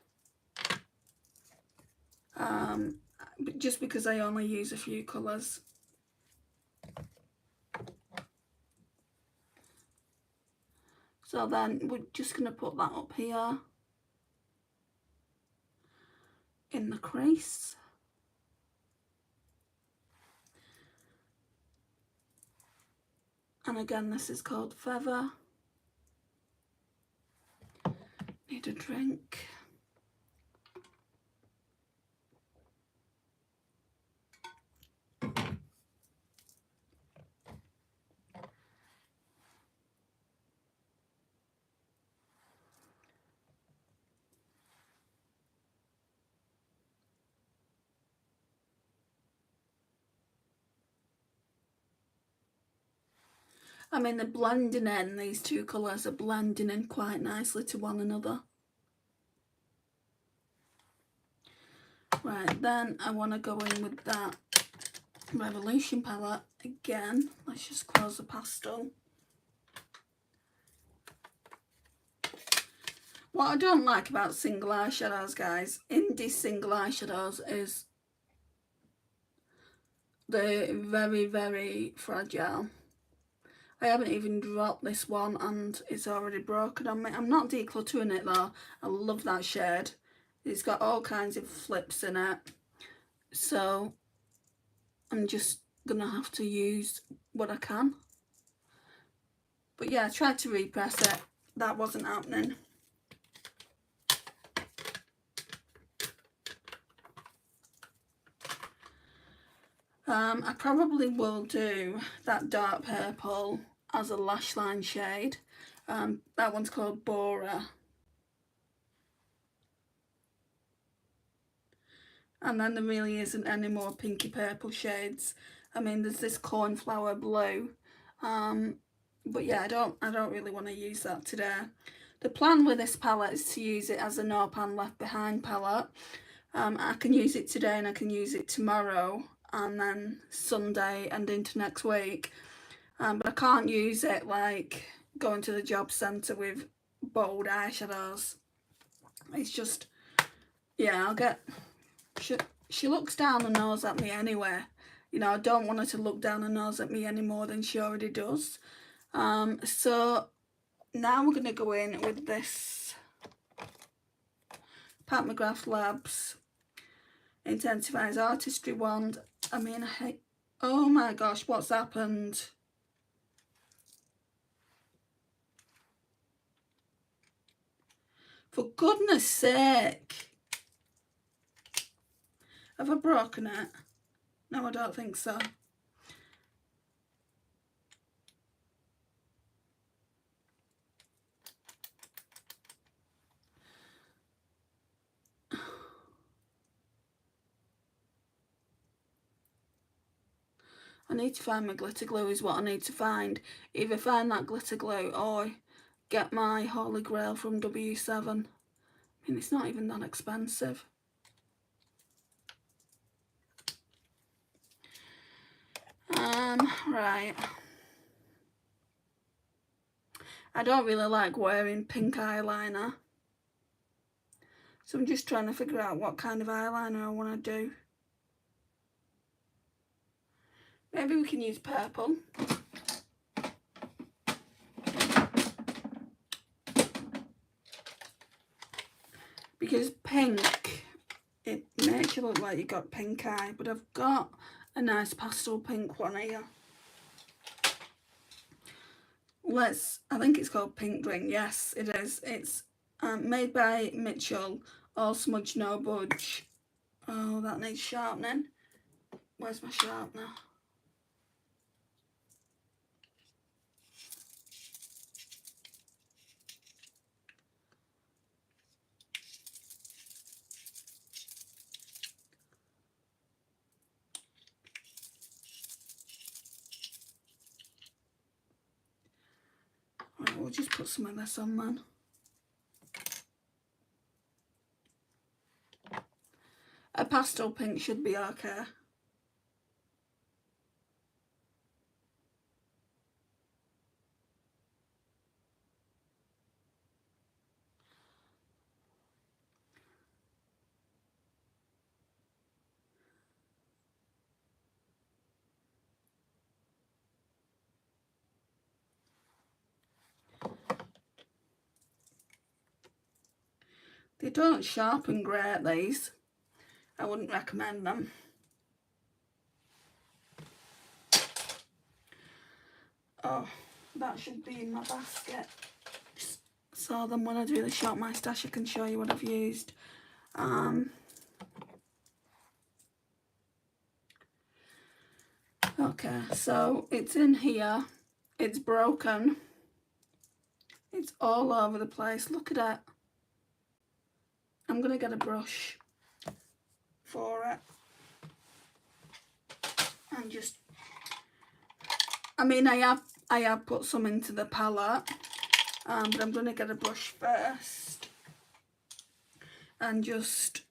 Just because I only use a few colours. So then we're just going to put that up here in the crease. And again, this is called Feather. Need a drink. I mean, they're blending in, these two colours are blending in quite nicely to one another. Right, then I want to go in with that Revolution palette again. Let's just close the pastel. What I don't like about single eyeshadows, guys, indie single eyeshadows, is they're very, very fragile. I haven't even dropped this one and it's already broken on me. I'm not decluttering it though. I love that shade. It's got all kinds of flips in it. So I'm just going to have to use what I can. But yeah, I tried to repress it. That wasn't happening. I probably will do that dark purple as a lash line shade. That one's called Bora. And then there really isn't any more pinky purple shades. I mean, there's this cornflower blue. But yeah, I don't really want to use that today. The plan with this palette is to use it as a No Pan Left Behind palette. I can use it today and I can use it tomorrow and then Sunday and into next week. But I can't use it like going to the job centre with bold eyeshadows. It's just, yeah, I'll get... She looks down her nose at me anyway. You know, I don't want her to look down her nose at me any more than she already does. So now we're going to go in with this Pat McGrath Labs Intensifies Artistry Wand. I mean, I hate... Oh my gosh, what's happened? For goodness sake. Have I broken it? No, I don't think so. I need to find my glitter glue is what I need to find. Either find that glitter glue or get my Holy Grail from W7. I mean, it's not even that expensive. Right. I don't really like wearing pink eyeliner. So I'm just trying to figure out what kind of eyeliner I want to do. Maybe we can use purple. Because pink, it makes you look like you got pink eye, but I've got a nice pastel pink one here. I think it's called Pink Drink. Yes, it is. It's made by Mitchell. All smudge, no budge. Oh, that needs sharpening. Where's my sharpener? Right, we'll just put some of this on then. A pastel pink should be okay. They don't sharpen great, these. I wouldn't recommend them. Oh, that should be in my basket. So then when I do the shop my stash, I can show you what I've used. Okay, so it's in here. It's broken. It's all over the place. Look at it. I'm going to get a brush for it. And just... I mean, I have put some into the palette. But I'm going to get a brush first. And just,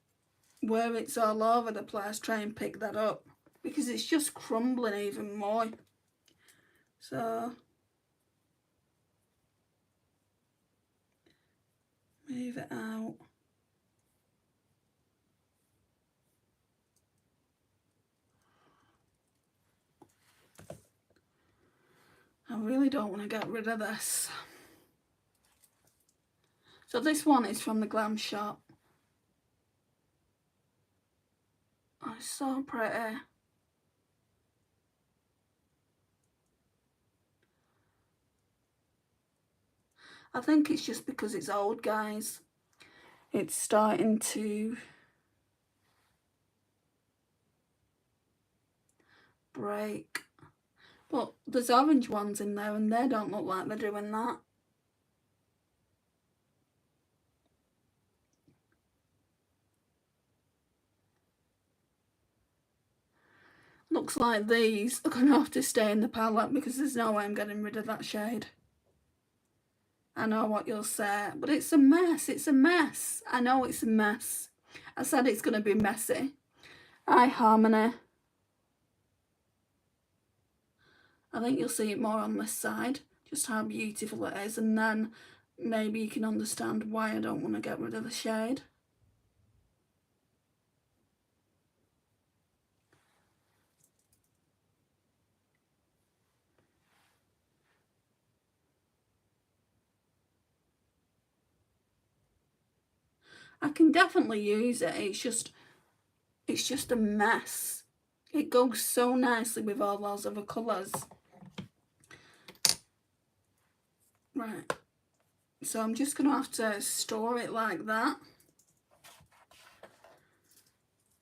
where it's all over the place, try and pick that up. Because it's just crumbling even more. So... move it out. I really don't want to get rid of this. So this one is from the Glam Shop. Oh, it's so pretty. I think it's just because it's old, guys. It's starting to break. But there's orange ones in there and they don't look like they're doing that. Looks like these are going to have to stay in the palette because there's no way I'm getting rid of that shade. I know what you'll say, but it's a mess. It's a mess. I know it's a mess. I said it's going to be messy. Eye Harmony. I think you'll see it more on this side, just how beautiful it is, and then maybe you can understand why I don't want to get rid of the shade. I can definitely use it, it's just a mess. It goes so nicely with all those other colours. Right, so I'm just going to have to store it like that.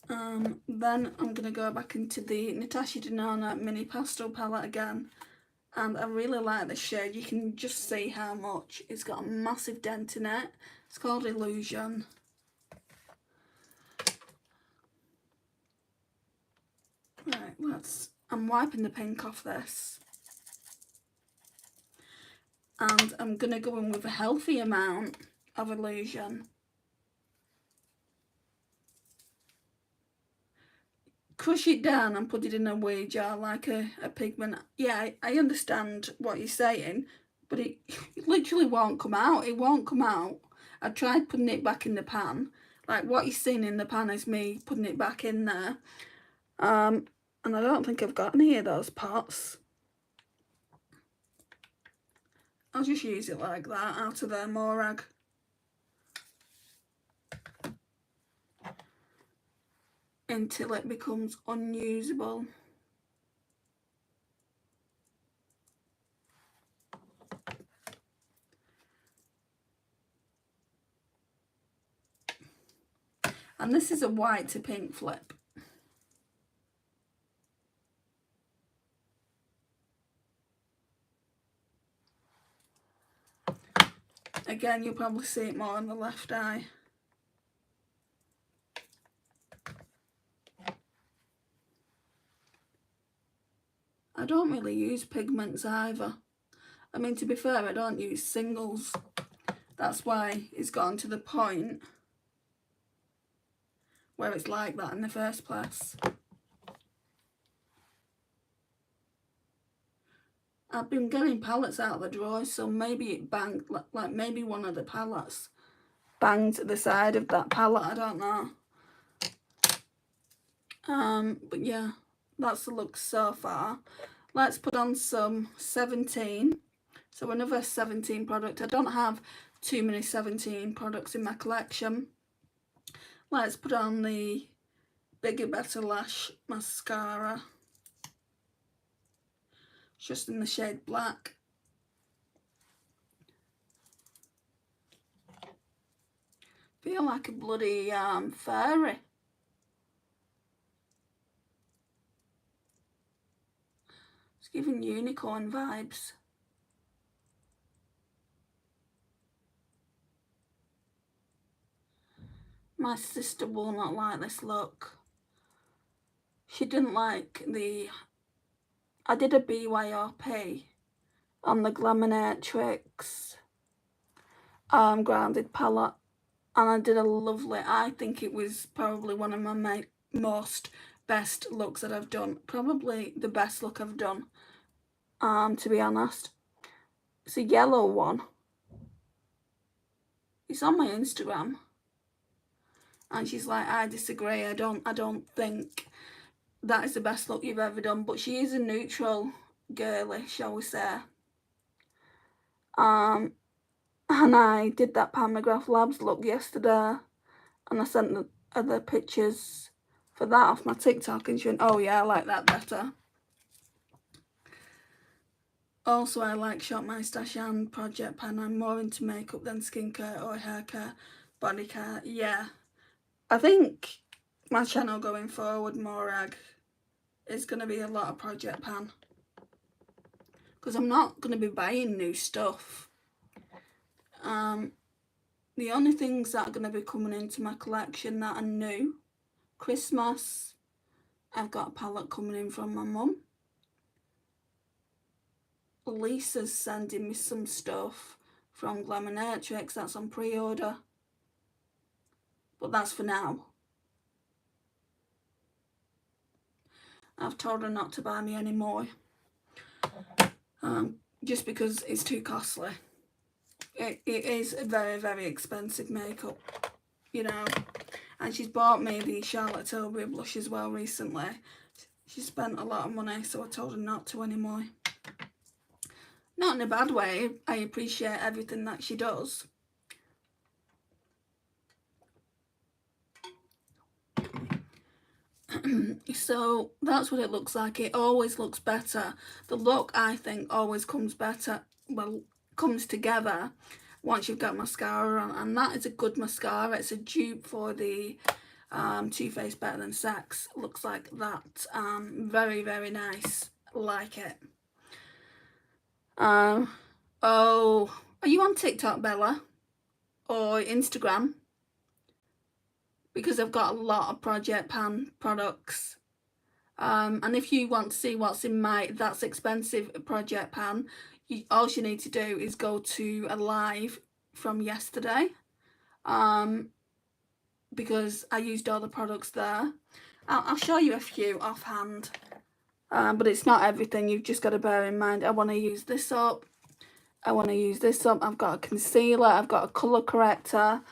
Then I'm going to go back into the Natasha Denona mini pastel palette again. And I really like this shade. You can just see how much. It's got a massive dent in it. It's called Illusion. Right, I'm wiping the pink off this. And I'm going to go in with a healthy amount of Illusion. Crush it down and put it in a wee jar like a pigment. Yeah, I understand what you're saying, but it literally won't come out. It won't come out. I tried putting it back in the pan. Like what you're seeing in the pan is me putting it back in there. And I don't think I've got any of those pots. I'll just use it like that out of their morag. Until it becomes unusable. And this is a white to pink flip. Again, you'll probably see it more on the left eye. I don't really use pigments either. I mean, to be fair, I don't use singles. That's why it's gotten to the point where it's like that in the first place. I've been getting palettes out of the drawer, so maybe it banged, like maybe one of the palettes banged the side of that palette, I don't know. But yeah, that's the look so far. Let's put on some 17. So another 17 product. I don't have too many 17 products in my collection. Let's put on the Bigger Better Lash mascara. Just in the shade black. Feel like a bloody fairy. It's giving unicorn vibes. My sister will not like this look. She didn't like the... I did a BYOP on the Glamshoo grounded palette, and I did a lovely... I think it was probably one of my most best looks that I've done. Probably the best look I've done, to be honest. It's a yellow one. It's on my Instagram. And she's like, I disagree. I don't think that is the best look you've ever done. But she is a neutral girly, shall we say. And I did that Panmograph Labs look yesterday, and I sent her the pictures for that off my TikTok, and she went, oh yeah, I like that better. Also, I like Shop My Stash and Project Pan. I'm more into makeup than skincare or hair care, body care. Yeah, I think my channel going forward, Morag, is going to be a lot of Project Pan. Because I'm not going to be buying new stuff. The only things that are going to be coming into my collection that are new, Christmas, I've got a palette coming in from my mum. Lisa's sending me some stuff from Glamshoo, that's on pre-order. But that's for now. I've told her not to buy me any more. Just because it's too costly. It is a very, very expensive makeup, you know. And she's bought me the Charlotte Tilbury blush as well recently. She spent a lot of money, so I told her not to anymore. Not in a bad way. I appreciate everything that she does. So that's what it looks like. It always looks better. The look, I think, always comes better, well, comes together once you've got mascara on, and that is a good mascara. It's a dupe for the Too Faced Better Than Sex. Looks like that. Very, very nice. Like it. Oh, are you on TikTok, Bella, or Instagram? Because I've got a lot of Project Pan products. And if you want to see what's in my That's Expensive Project Pan, all you need to do is go to a live from yesterday, because I used all the products there. I'll show you a few offhand, but it's not everything. You've just got to bear in mind, I want to use this up, I want to use this up, I've got a concealer, I've got a colour corrector,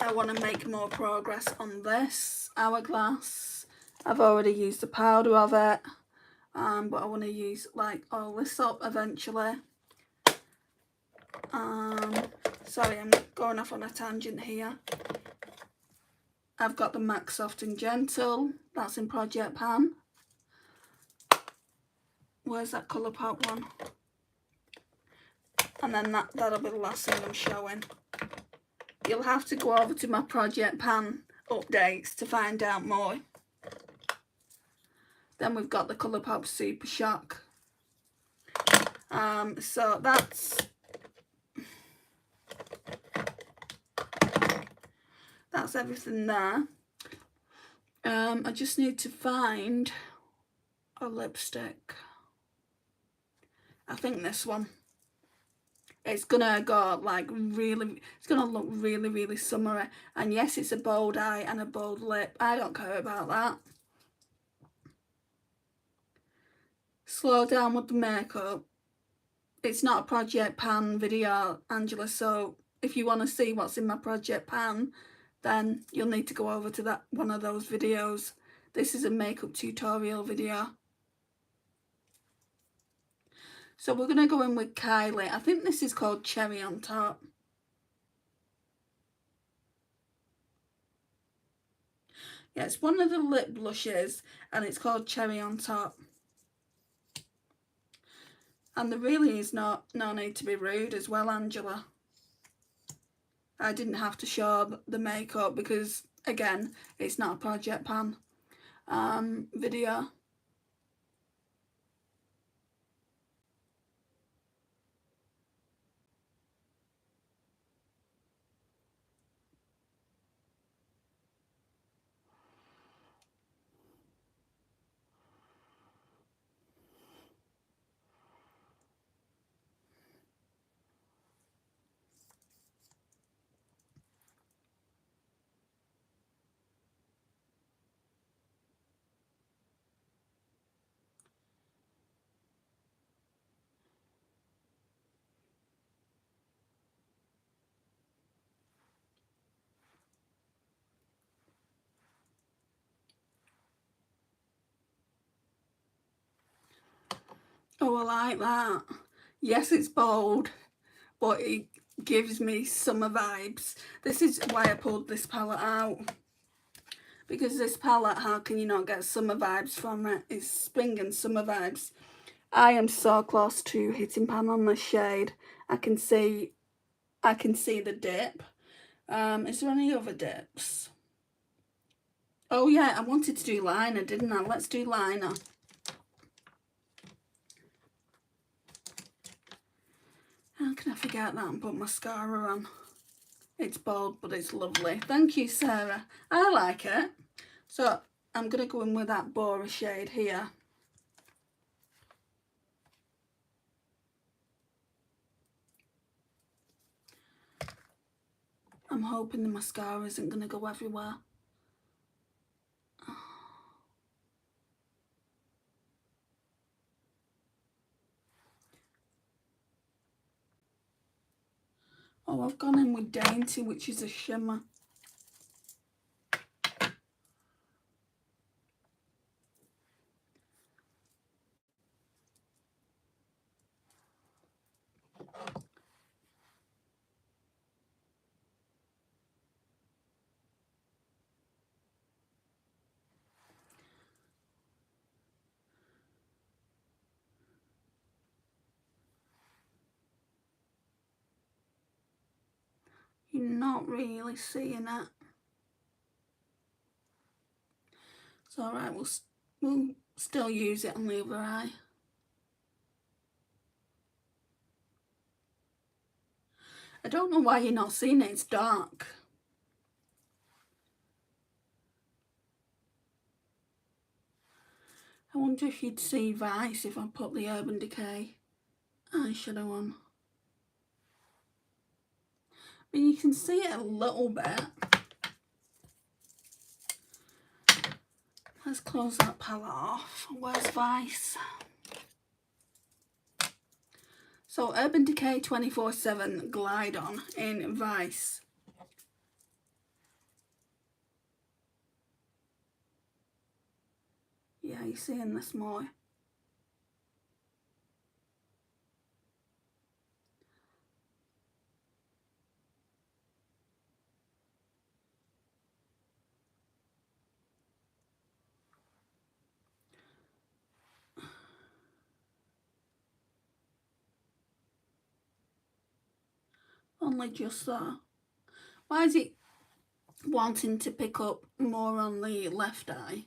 I want to make more progress on this Hourglass. I've already used the powder of it, but I want to use like all this up eventually. Sorry, I'm going off on a tangent here. I've got the MAC Soft and Gentle, that's in Project Pan. Where's that Colourpop one? And then that'll be the last thing I'm showing. you'll have to go over to my Project Pan updates to find out more. Then we've got the Colourpop Super Shock. So that's everything there. I just need to find a lipstick. I think this one. It's gonna go like really, it's gonna look really, really summery. And yes, it's a bold eye and a bold lip. I don't care about that. Slow down with the makeup. It's not a Project Pan video, Angela, so if you want to see what's in my Project Pan, then you'll need to go over to that one of those videos. This is a makeup tutorial video. So we're going to go in with Kylie. I think this is called Cherry on Top. Yeah, it's one of the lip blushes and it's called Cherry on Top. And there really is no need to be rude as well, Angela. I didn't have to show the makeup because, again, it's not a Project Pan video. Oh, I like that. Yes, it's bold, but it gives me summer vibes. This is why I pulled this palette out. Because this palette, how can you not get summer vibes from it? It's spring and summer vibes. I am so close to hitting pan on this shade. I can see the dip. Is there any other dips? Oh yeah, I wanted to do liner, didn't I? Let's do liner. How can I forget that and put mascara on? It's bold, but it's lovely. Thank you, Sarah. I like it. So I'm going to go in with that Bora shade here. I'm hoping the mascara isn't going to go everywhere. Oh, I've gone in with Dainty, which is a shimmer. You're not really seeing it. It's alright, we'll still use it on the other eye. I don't know why you're not seeing it, it's dark. I wonder if you'd see Vice if I put the Urban Decay eyeshadow on. I mean, you can see it a little bit. Let's close that palette off. Where's Vice? So Urban Decay 24/7 Glide On in Vice. Yeah, you're seeing this more. Only just there. Why is it wanting to pick up more on the left eye?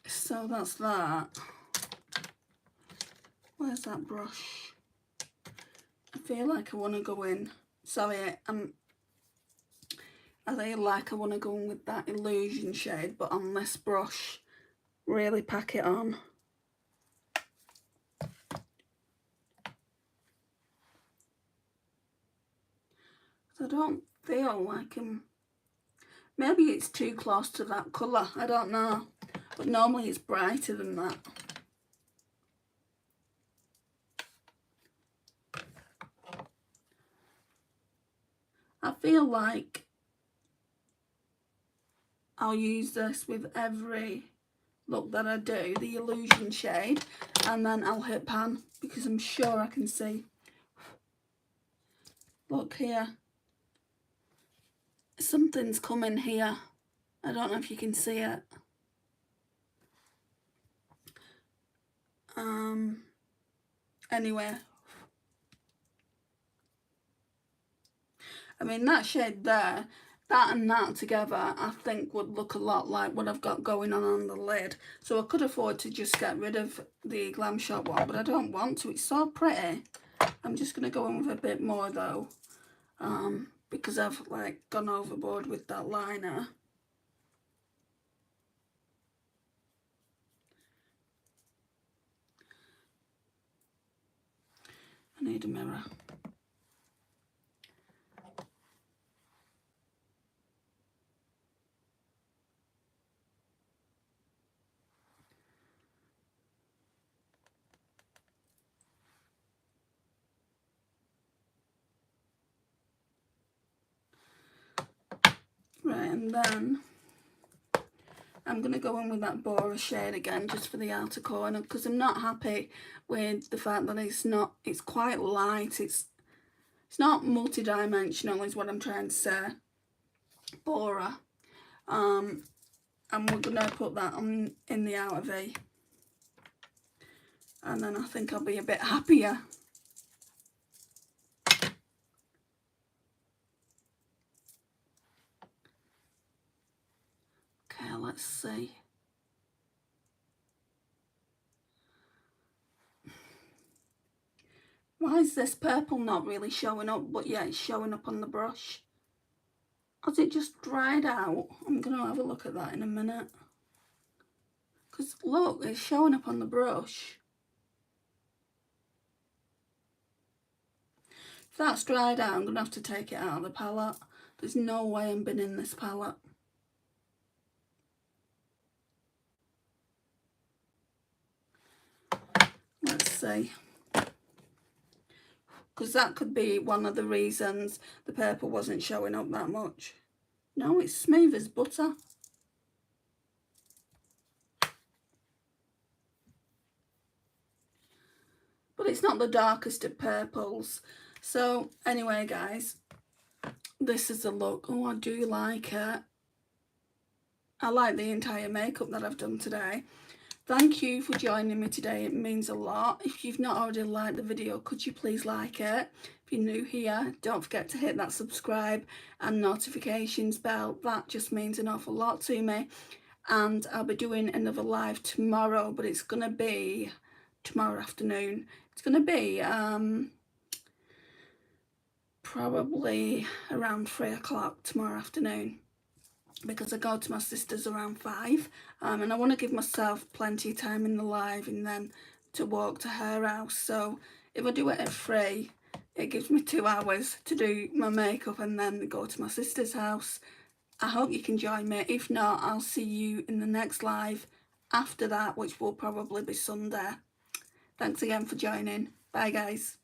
So that's that. Where's that brush? I feel like I want to go in. Sorry, I feel like I want to go in with that Illusion shade, but on this brush, really pack it on. I don't feel like maybe it's too close to that colour, I don't know. But normally it's brighter than that. I feel like I'll use this with every look that I do, the Illusion shade, and then I'll hit pan because I'm sure I can see. Look here. Something's coming here. I don't know if you can see it. Anyway. I mean, that shade there, that and that together, I think would look a lot like what I've got going on the lid. So I could afford to just get rid of the Glam Shop one, but I don't want to. It's so pretty. I'm just going to go in with a bit more though, because I've like gone overboard with that liner. I need a mirror. Right, and then I'm going to go in with that Bora shade again just for the outer corner because I'm not happy with the fact that it's quite light. It's not multi-dimensional is what I'm trying to say. Bora. And we're going to put that on in the outer V. And then I think I'll be a bit happier. Okay, let's see. Why is this purple not really showing up? But yeah, it's showing up on the brush. Has it just dried out? I'm going to have a look at that in a minute. Because look, it's showing up on the brush. If that's dried out, I'm going to have to take it out of the palette. There's no way I'm binning this palette. Let's see. Because that could be one of the reasons the purple wasn't showing up that much. No, it's smooth as butter. But it's not the darkest of purples. So anyway, guys, this is the look. Oh, I do like it. I like the entire makeup that I've done today. Thank you for joining me today. It means a lot. If you've not already liked the video, could you please like it? If you're new here, don't forget to hit that subscribe and notifications bell. That just means an awful lot to me. And I'll be doing another live tomorrow, but it's going to be tomorrow afternoon. It's going to be probably around 3 o'clock tomorrow afternoon, because I go to my sister's around 5, and I want to give myself plenty of time in the live and then to walk to her house. So if I do it at 3, it gives me 2 hours to do my makeup and then go to my sister's house. I hope you can join me. If not, I'll see you in the next live after that, which will probably be Sunday. Thanks again for joining. Bye guys.